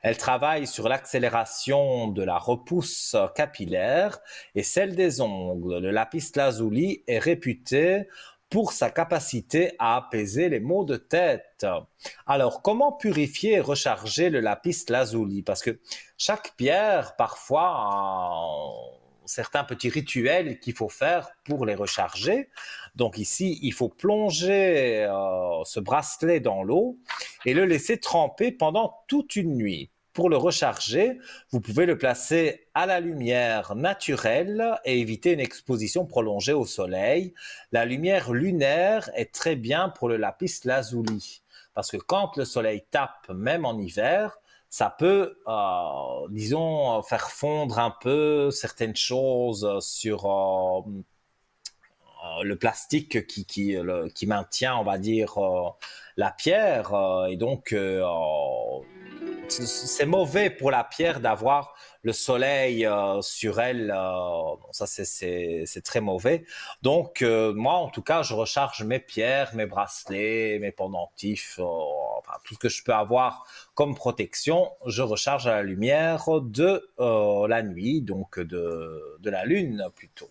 Elle travaille sur l'accélération de la repousse capillaire et celle des ongles. Le lapis lazuli est réputé pour sa capacité à apaiser les maux de tête. Alors, comment purifier et recharger le lapis lazuli? Parce que chaque pierre, parfois, a certains petits rituels qu'il faut faire pour les recharger. Donc ici, il faut plonger ce bracelet dans l'eau et le laisser tremper pendant toute une nuit. Pour le recharger, vous pouvez le placer à la lumière naturelle et éviter une exposition prolongée au soleil. La lumière lunaire est très bien pour le lapis lazuli parce que quand le soleil tape, même en hiver, ça peut, faire fondre un peu certaines choses le plastique qui maintient, on va dire, la pierre. Et donc, c'est mauvais pour la pierre d'avoir le soleil sur elle. Ça, c'est très mauvais. Donc, moi, en tout cas, je recharge mes pierres, mes bracelets, mes pendentifs, enfin, tout ce que je peux avoir comme protection, je recharge à la lumière de la nuit, donc de la lune plutôt.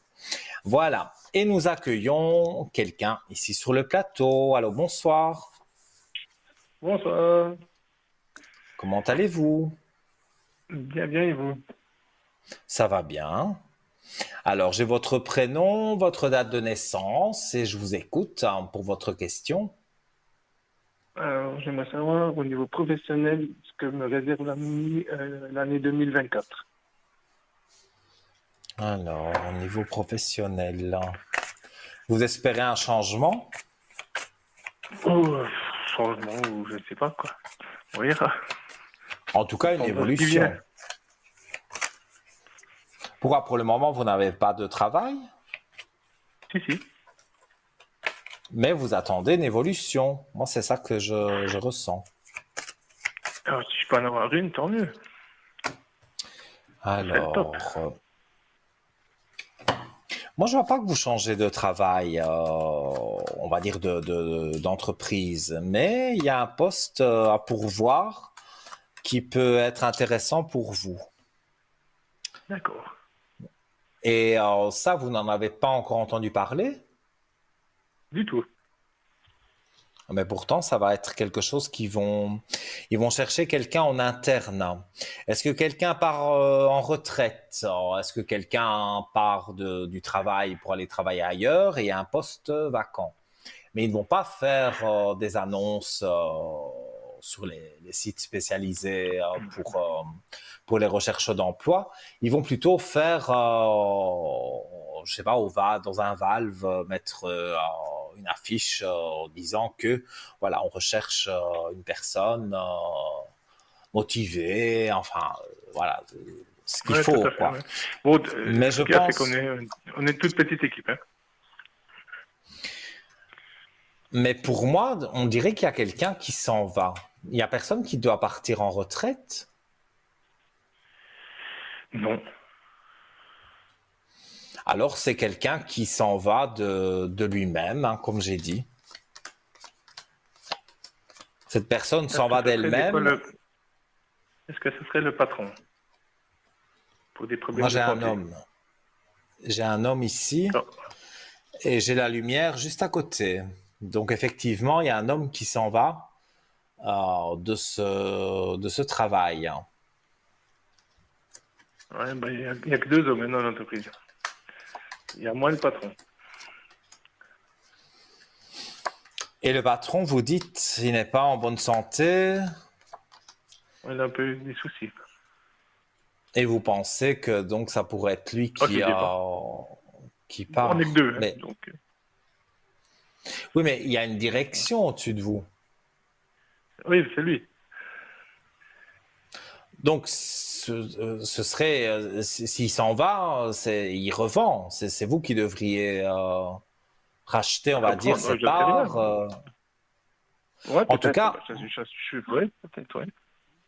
Voilà. Et nous accueillons quelqu'un ici sur le plateau. Allô, bonsoir. Bonsoir. Comment allez-vous? Bien, bien, et vous? Ça va bien. Alors, j'ai votre prénom, votre date de naissance et je vous écoute pour votre question. Alors, j'aimerais savoir au niveau professionnel ce que me réserve l'année 2024. Alors, au niveau professionnel, vous espérez un changement? Oh, changement ou je ne sais pas quoi. On verra. En tout cas, une On verra ce qui évolution. vient. Pourquoi pour le moment, vous n'avez pas de travail, Si, si. mais vous attendez une évolution. Moi, c'est ça que je ressens. Alors, si je peux en avoir une, tant mieux. Alors, top. Moi, je vois pas que vous changez de travail, on va dire d'entreprise, mais il y a un poste à pourvoir qui peut être intéressant pour vous. D'accord. Et ça, vous n'en avez pas encore entendu parler, Du tout. mais pourtant, ça va être quelque chose ils vont chercher quelqu'un en interne. Est-ce que quelqu'un part en retraite? Est-ce que quelqu'un part du travail pour aller travailler ailleurs et il y a un poste vacant? Mais ils ne vont pas faire des annonces sur les sites spécialisés pour les recherches d'emploi. Ils vont plutôt faire, je sais pas, dans un Valve, mettre une affiche disant que voilà, on recherche une personne motivée, enfin, voilà, ce qu'il Ouais, faut, tout à fait. quoi. Ouais. Bon, Mais ce je qu'il y a, c'est pense. on est une toute petite équipe. Hein. Mais pour moi, on dirait qu'il y a quelqu'un qui s'en va. Il n'y a personne qui doit partir en retraite. Non. Alors, c'est quelqu'un qui s'en va de lui-même, hein, comme j'ai dit. Cette personne s'en va d'elle-même. Est-ce que ce serait le patron pour des problèmes Moi, de j'ai un santé? homme. J'ai un homme ici Non. et j'ai la lumière juste à côté. Donc, effectivement, il y a un homme qui s'en va de ce travail. Ouais, ben, il y a que deux hommes dans l'entreprise. Il y a moi et le patron. Et le patron, vous dites, il n'est pas en bonne santé. On a un peu des soucis. Et vous pensez que donc ça pourrait être lui Ah, tout qui dépend. On est que part. deux. Hein, Mais, donc, oui, mais il y a une direction au-dessus de vous. oui, c'est lui. Donc, ce serait, s'il s'en va, il revend. C'est vous qui devriez racheter, on va dire, Reprendre, ses je sais rien. parts. Ouais, En tout peut-être. cas, Ouais, peut-être, ouais.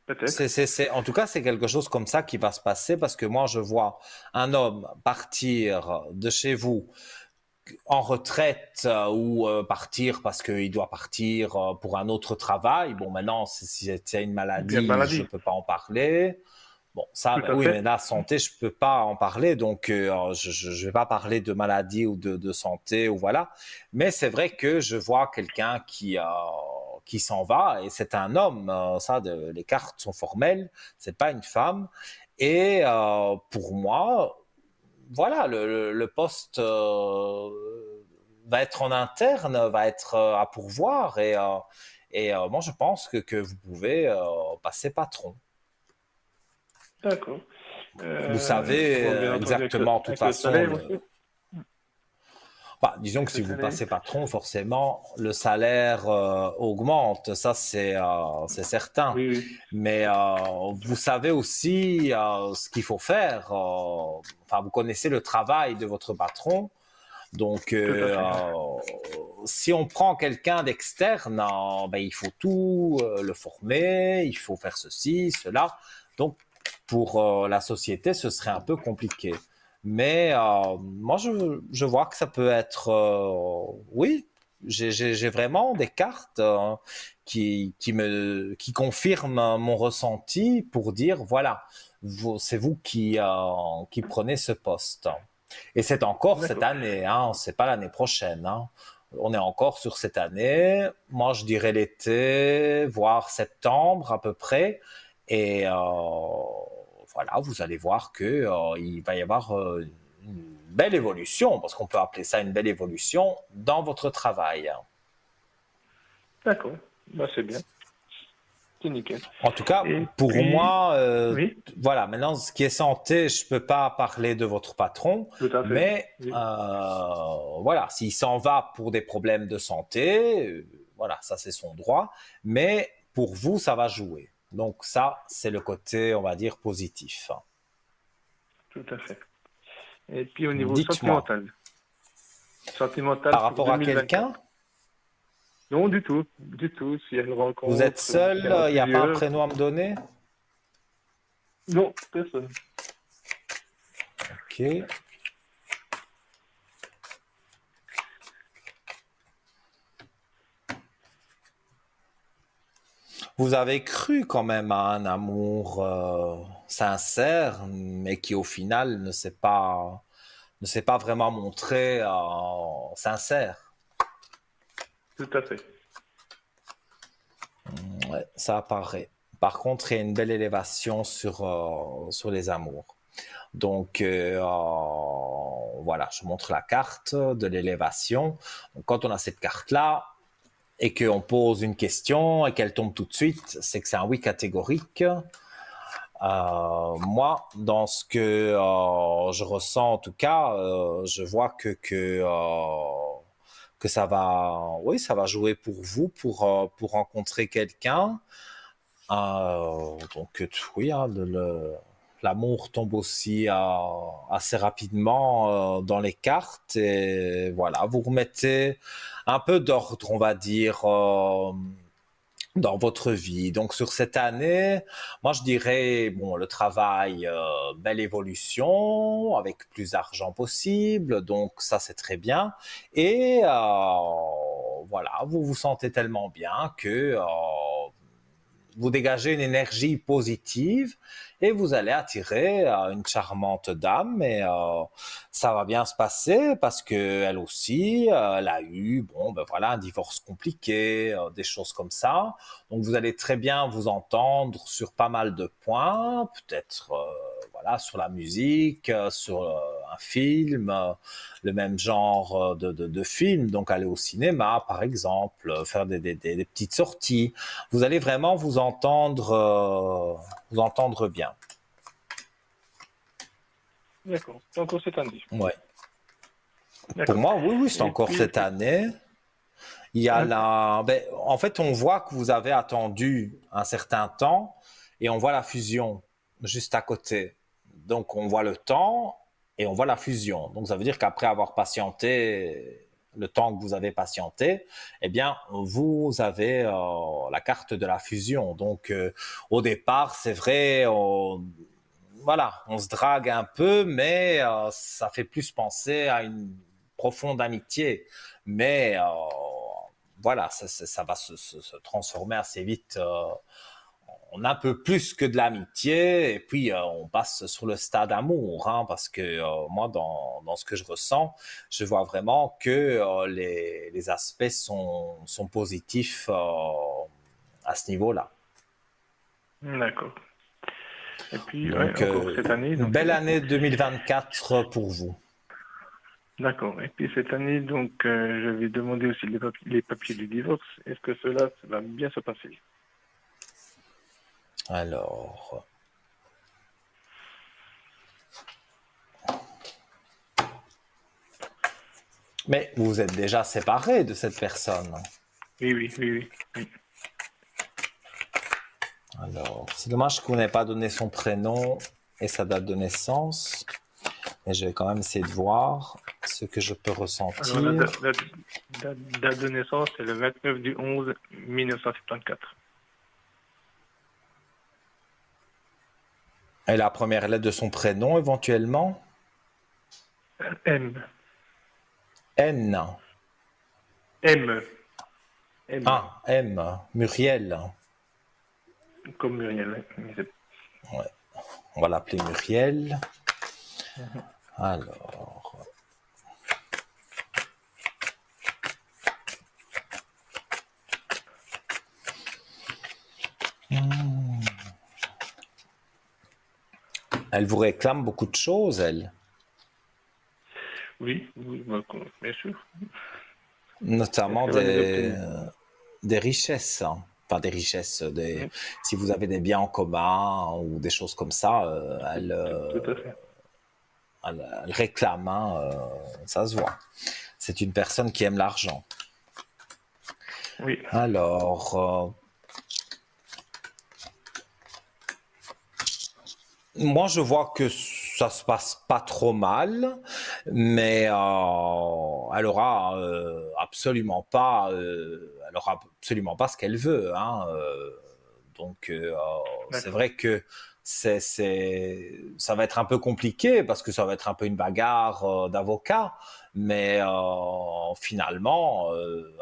Peut-être. en tout cas, c'est quelque chose comme ça qui va se passer parce que moi, je vois un homme partir de chez vous en retraite ou partir parce qu'il doit partir pour un autre travail. Bon, maintenant, si c'est une Bien maladie, je maladie. ne peux pas en parler. Bon, ça, Tout à oui, fait. mais la santé, je peux pas en parler, donc je vais pas parler de maladie ou de santé ou voilà. Mais c'est vrai que je vois quelqu'un qui s'en va et c'est un homme. Les cartes sont formelles, c'est pas une femme. Et pour moi, voilà, le poste va être en interne, va être à pourvoir et moi je pense que vous pouvez passer patron. D'accord. Vous savez Bon, bien entendu, exactement, de toute avec le façon, salaire aussi. bah, disons que Avec si le vous salaire. passez patron, forcément, le salaire augmente, ça c'est certain. Oui, oui. Mais vous savez aussi ce qu'il faut faire. Enfin, vous connaissez le travail de votre patron. Donc, Tout à fait. si on prend quelqu'un d'externe, ben, il faut tout le former, il faut faire ceci, cela. Donc, pour la société, ce serait un peu compliqué. Mais moi, je vois que ça peut être, oui, j'ai vraiment des cartes qui confirment mon ressenti pour dire, voilà, c'est vous qui prenez ce poste. Et c'est encore cette D'accord. année, hein, c'est pas l'année prochaine. Hein. On est encore sur cette année. Moi, je dirais l'été, voire septembre à peu près. Et voilà, vous allez voir que il va y avoir une belle évolution, parce qu'on peut appeler ça une belle évolution dans votre travail. D'accord. Bah, c'est bien. C'est nickel. En tout cas, Et pour puis, moi, oui, voilà, maintenant, ce qui est santé, je peux pas parler de votre patron, tout à fait. mais Oui. voilà, s'il s'en va pour des problèmes de santé, voilà, ça c'est son droit, mais pour vous, ça va jouer. Donc ça, c'est le côté, on va dire, positif. Tout à fait. Et puis au niveau Dites-moi, sentimental. Sentimental par pour rapport à 2024. quelqu'un, Non, du tout. Du tout. Si elle vous êtes rencontre, seul, s'il y en a il n'y a pas un plusieurs. prénom à me donner? Non, personne. Ok. Vous avez cru quand même à un amour sincère, mais qui au final ne s'est pas vraiment montré sincère. Tout à fait. Ouais, ça apparaît. Par contre, il y a une belle élévation sur les amours. Donc, voilà, je montre la carte de l'élévation. Donc, quand on a cette carte-là et qu'on pose une question et qu'elle tombe tout de suite, c'est que c'est un oui catégorique. Moi, dans ce que je ressens, en tout cas, je vois que ça va, oui, ça va jouer pour vous, pour rencontrer quelqu'un. Donc, oui, hein, l'amour tombe aussi assez rapidement dans les cartes. Et voilà, vous remettez un peu d'ordre, on va dire, dans votre vie. Donc sur cette année, moi je dirais, bon, le travail, belle évolution, avec plus d'argent possible, donc ça c'est très bien. Et voilà, vous vous sentez tellement bien que vous dégagez une énergie positive et vous allez attirer une charmante dame et ça va bien se passer parce que elle aussi, elle a eu, bon, ben voilà, un divorce compliqué, des choses comme ça. Donc vous allez très bien vous entendre sur pas mal de points, peut-être voilà, sur la musique, sur un film, le même genre de film, donc aller au cinéma par exemple, faire des petites sorties. Vous allez vraiment vous entendre bien. D'accord. C'est encore cette année. Ouais. Pour D'accord. moi, oui, oui, c'est Et encore puis, cette année. Il y a hein, en fait, on voit que vous avez attendu un certain temps et on voit la fusion juste à côté. Donc, on voit le temps et on voit la fusion. Donc, ça veut dire qu'après avoir patienté le temps que vous avez patienté, eh bien, vous avez la carte de la fusion. Donc, au départ, c'est vrai, voilà, on se drague un peu, mais ça fait plus penser à une profonde amitié. Mais voilà, ça va se transformer assez vite en un peu plus que de l'amitié, et puis on passe sur le stade amour, hein, parce que moi, dans ce que je ressens, je vois vraiment que les aspects sont positifs à ce niveau-là. d'accord. Et puis, ouais, Donc, encore cette année. une Donc, belle année 2024 pour vous. d'accord. Et puis cette année, donc, je vais demander aussi les papiers du divorce. Est-ce que cela ça va bien se passer? Alors, mais vous êtes déjà séparé de cette personne. Oui, oui, oui, oui. Oui. Alors, c'est dommage qu'on n'ait pas donné son prénom et sa date de naissance. Mais je vais quand même essayer de voir ce que je peux Alors, ressentir. la date de naissance, c'est le 29 du 11 1974. Et la première lettre de son prénom, éventuellement? M. N. M. M. Ah, M. Muriel. Comme Muriel. Ouais. Mais c'est- On va l'appeler Muriel. Alors. Elle vous réclame beaucoup de choses, elle. Oui, oui, bah, bien sûr. Notamment Elle va les obtenir. des richesses. Hein. Enfin, des richesses. Oui. Si vous avez des biens en commun ou des choses comme ça, Tout à fait. elle réclame. Hein, ça se voit. C'est une personne qui aime l'argent. Oui. Alors, moi, je vois que ça se passe pas trop mal, mais elle aura absolument pas ce qu'elle veut. Hein, donc, c'est D'accord. vrai que ça va être un peu compliqué parce que ça va être un peu une bagarre d'avocats, mais finalement,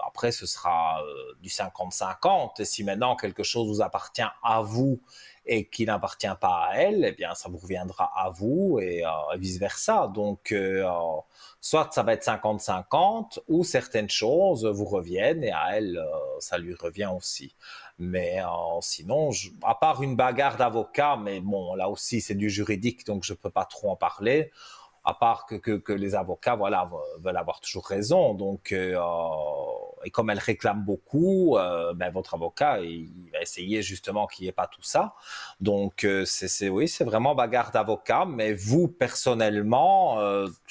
après, ce sera du 50-50. Et si maintenant quelque chose vous appartient à vous et qui n'appartient pas à elle, eh bien, ça vous reviendra à vous et vice-versa. Donc, soit ça va être 50-50 ou certaines choses vous reviennent et à elle, ça lui revient aussi. Mais sinon, à part une bagarre d'avocats, mais bon, là aussi, c'est du juridique, donc je ne peux pas trop en parler. À part que les avocats, voilà, veulent avoir toujours raison. Donc, et comme elle réclame beaucoup, ben, votre avocat, il va essayer justement qu'il n'y ait pas tout ça. Donc, oui, c'est vraiment bagarre d'avocat. Mais vous, personnellement,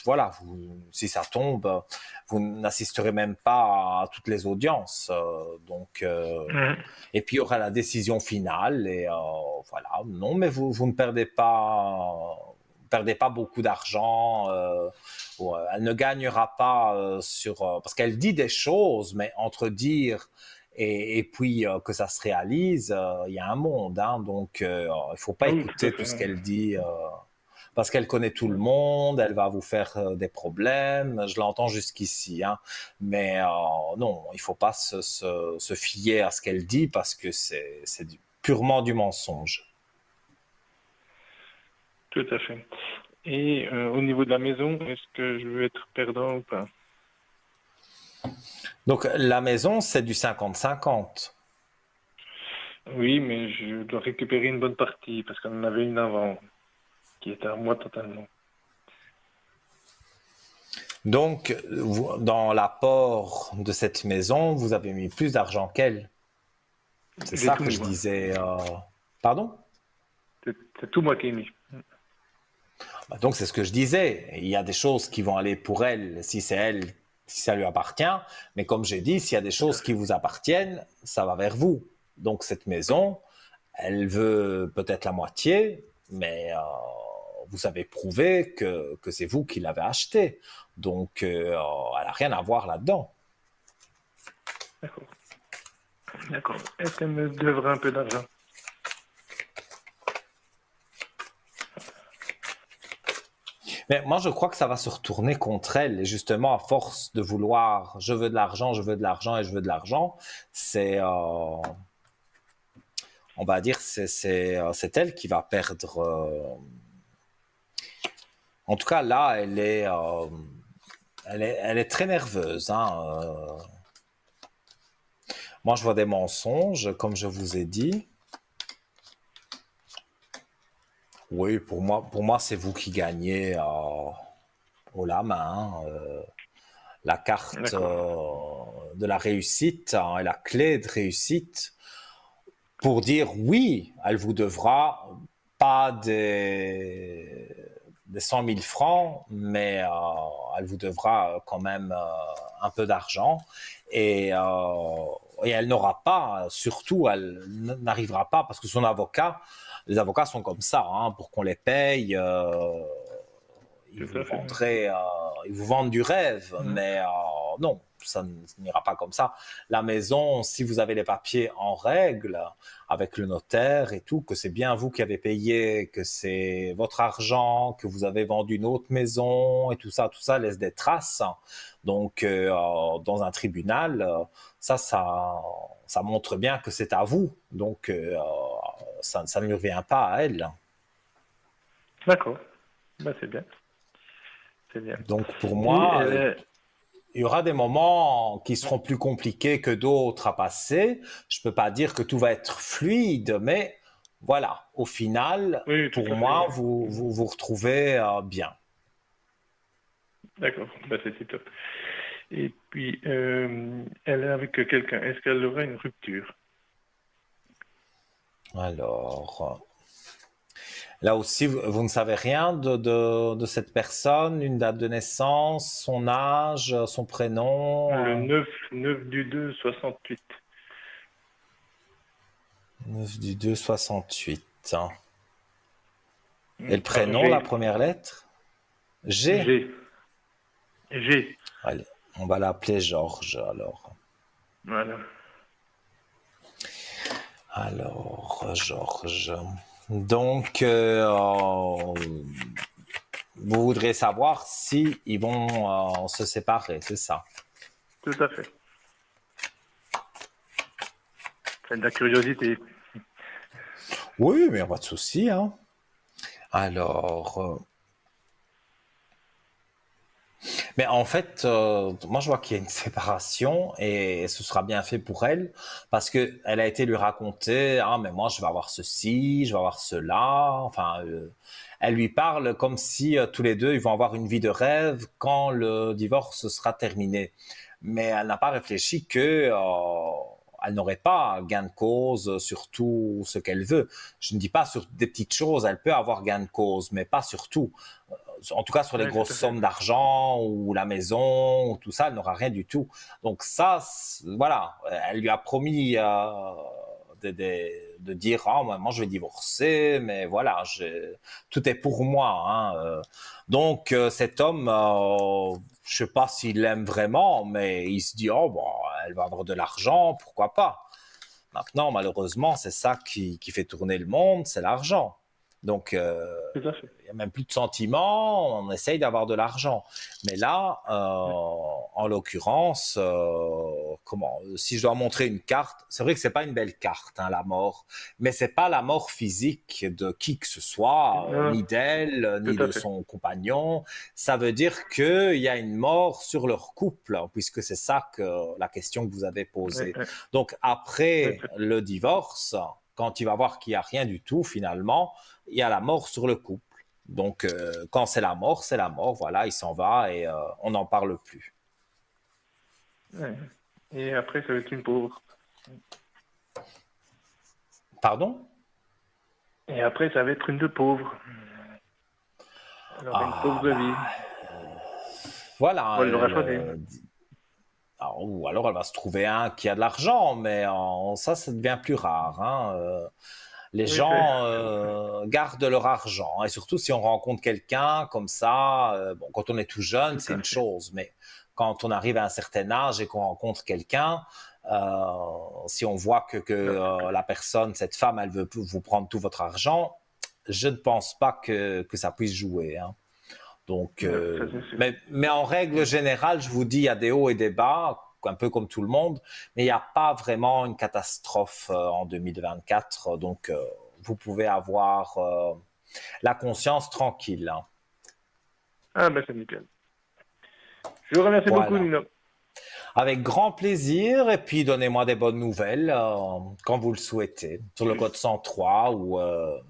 voilà, si ça tombe, vous n'assisterez même pas à toutes les audiences. Et puis, il y aura la décision finale. Et voilà, non, mais vous ne perdez pas beaucoup d'argent. Elle ne gagnera pas parce qu'elle dit des choses, mais entre dire et puis que ça se réalise, il y a un monde. Hein, donc, il ne faut pas Ah oui, tout à écouter tout fait. ce qu'elle dit. Parce qu'elle connaît tout le monde, elle va vous faire des problèmes. Je l'entends jusqu'ici, hein. Mais non, il ne faut pas se fier à ce qu'elle dit parce que c'est purement du mensonge. Tout à fait. Et au niveau de la maison, est-ce que je veux être perdant ou pas? Donc la maison, c'est du 50-50. Oui, mais je dois récupérer une bonne partie parce qu'on en avait une avant qui était à moi totalement. Donc, dans l'apport de cette maison, vous avez mis plus d'argent qu'elle. C'est J'ai ça tout que mis, je moi. disais. Pardon? C'est tout moi qui ai mis. Donc, c'est ce que je disais. Il y a des choses qui vont aller pour elle, si c'est elle, si ça lui appartient. Mais comme j'ai dit, s'il y a des choses qui vous appartiennent, ça va vers vous. Donc, cette maison, elle veut peut-être la moitié, mais vous avez prouvé que c'est vous qui l'avez achetée. Donc, elle n'a rien à voir là-dedans. D'accord. D'accord. Est-ce qu'elle me devrait un peu d'argent? Mais moi, je crois que ça va se retourner contre elle. Et justement, à force de vouloir, je veux de l'argent, je veux de l'argent et je veux de l'argent, c'est, on va dire, c'est elle qui va perdre. En tout cas, là, elle est très nerveuse. Hein. Moi, je vois des mensonges, comme je vous ai dit. Oui, pour moi, c'est vous qui gagnez haut la main. La carte de la réussite hein, et la clé de réussite pour dire oui, elle vous devra pas des 100 000 francs, mais elle vous devra quand même un peu d'argent et elle n'aura pas, surtout, elle n'arrivera pas parce que son avocat, les avocats sont comme ça, hein, pour qu'on les paye. ils Tout vous à fait. vendraient, ils vous vendent du rêve, Mhm. mais non, ça n'ira pas comme ça. La maison, si vous avez les papiers en règle, avec le notaire et tout, que c'est bien vous qui avez payé, que c'est votre argent, que vous avez vendu une autre maison et tout ça laisse des traces. Donc, dans un tribunal, ça montre bien que c'est à vous. Donc, ça ne lui revient pas à elle. D'accord. Bah, c'est bien. C'est bien. Donc, pour Et moi, elle est... il y aura des moments qui seront plus compliqués que d'autres à passer. Je ne peux pas dire que tout va être fluide, mais voilà, au final, Oui, tout pour à fait. moi, vous retrouvez bien. D'accord. Bah, c'est top. Et puis, elle est avec quelqu'un. Est-ce qu'elle aura une rupture? Alors, là aussi, vous ne savez rien de cette personne, une date de naissance, son âge, son prénom, Le 9/2/68. 9 du 2 68. Et le Par prénom, la G. première lettre? G. G. G. Allez, on va l'appeler Georges alors. Voilà. Alors, Georges. Donc, vous voudriez savoir si ils vont se séparer, c'est ça? Tout à fait. C'est de la curiosité. Oui, mais pas de souci, hein. Alors, mais en fait, moi je vois qu'il y a une séparation et ce sera bien fait pour elle parce que elle a été lui raconter, ah mais moi je vais avoir ceci, je vais avoir cela. Enfin, elle lui parle comme si tous les deux ils vont avoir une vie de rêve quand le divorce sera terminé. Mais elle n'a pas réfléchi que elle n'aurait pas gain de cause sur tout ce qu'elle veut. Je ne dis pas sur des petites choses, elle peut avoir gain de cause, mais pas sur tout. En tout cas sur les Oui, tout grosses à fait. sommes d'argent ou la maison ou tout ça, elle n'aura rien du tout. Donc ça, voilà, elle lui a promis de dire ah moi je vais divorcer, mais voilà, tout est pour moi. Hein. Donc cet homme, je sais pas s'il l'aime vraiment, mais il se dit oh bon, elle va avoir de l'argent, pourquoi pas. Maintenant, malheureusement, c'est ça qui fait tourner le monde, c'est l'argent. Donc, Tout à fait. il n'y a même plus de sentiments, on essaye d'avoir de l'argent. Mais là, en l'occurrence, si je dois montrer une carte, c'est vrai que c'est pas une belle carte, hein, la mort, mais c'est pas la mort physique de qui que ce soit, Non, ni d'elle, tout ni à de fait. son compagnon. Ça veut dire qu'il y a une mort sur leur couple, puisque c'est ça que la question que vous avez Oui, posée. oui, Donc, oui, après le divorce, quand il va voir qu'il n'y a rien du tout, finalement, il y a la mort sur le couple. Donc, quand c'est la mort, voilà, il s'en va et on n'en parle plus. oui. Et après, ça va être une pauvre. Pardon? Et après, ça va être une de pauvre. Elle aura une Ah, pauvre vie. bah, voilà. Bon, elle l'aura choisi. Ou alors, elle va se trouver un qui a de l'argent, mais ça devient plus rare. Hein. Les Oui, c'est... gens gardent leur argent. Et surtout, si on rencontre quelqu'un comme ça, bon, quand on est tout jeune, Tout c'est à une fait. chose. Mais quand on arrive à un certain âge et qu'on rencontre quelqu'un, si on voit que Non, la personne, cette femme, elle veut vous prendre tout votre argent, je ne pense pas que ça puisse jouer. Hein. Donc, non, ça c'est sûr. mais en règle générale, je vous dis, il y a des hauts et des bas, un peu comme tout le monde, mais il n'y a pas vraiment une catastrophe en 2024. Donc, vous pouvez avoir la conscience tranquille. Hein. Ah, ben c'est nickel. Je vous remercie beaucoup, Voilà. Nino. Avec grand plaisir, et puis donnez-moi des bonnes nouvelles quand vous le souhaitez, sur le Je, code 103 ou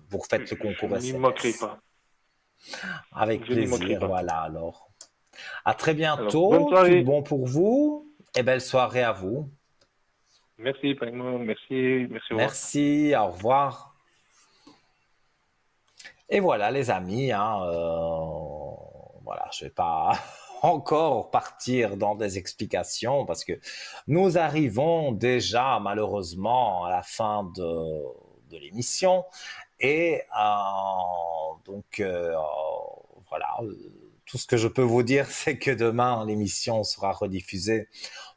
vous refaites le je concours n'y manquerai SMS. pas. Avec Je n'y manquerai plaisir, pas. voilà alors. À très Alors, bonne bientôt, tout de soirée. bon pour vous, et belle soirée à vous. Merci, vraiment. Merci. Merci, au revoir. Merci, au revoir. Et voilà les amis, hein, voilà, je vais pas encore partir dans des explications parce que nous arrivons déjà malheureusement à la fin de l'émission et donc voilà, tout ce que je peux vous dire, c'est que demain, l'émission sera rediffusée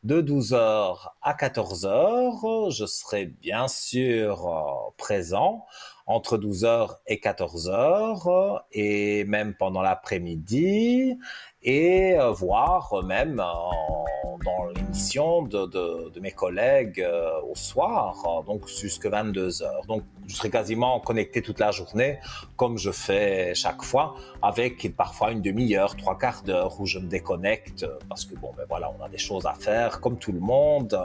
de 12 heures à 14 heures. Je serai bien sûr présent entre 12 heures et 14 heures et même pendant l'après-midi et voir même dans l'émission de mes collègues au soir, donc jusqu'à 22 heures. Donc je serai quasiment connecté toute la journée comme je fais chaque fois, avec parfois une demi-heure, trois quarts d'heure où je me déconnecte parce que bon, ben voilà, on a des choses à faire comme tout le monde.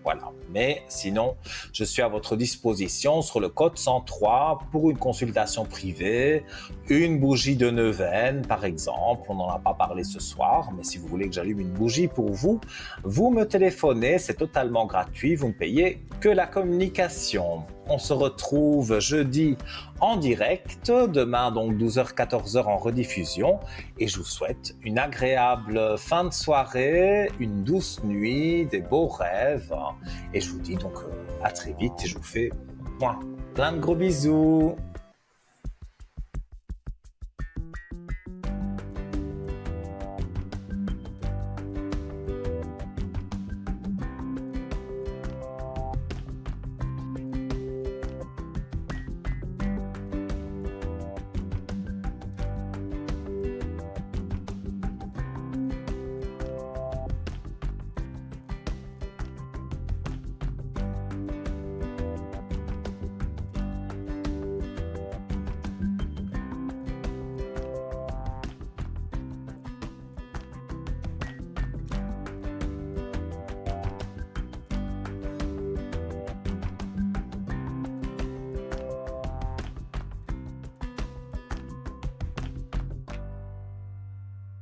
Voilà. Mais sinon, je suis à votre disposition sur le code 103 pour une consultation privée, une bougie de neuvaine par exemple. On n'en a pas parlé ce soir, mais si vous voulez que j'allume une bougie pour vous, vous me téléphonez, c'est totalement gratuit, vous ne payez que la communication. On se retrouve jeudi en direct, demain donc 12h-14h en rediffusion et je vous souhaite une agréable fin de soirée, une douce nuit, des beaux rêves et je vous dis donc à très vite et je vous fais plein de gros bisous.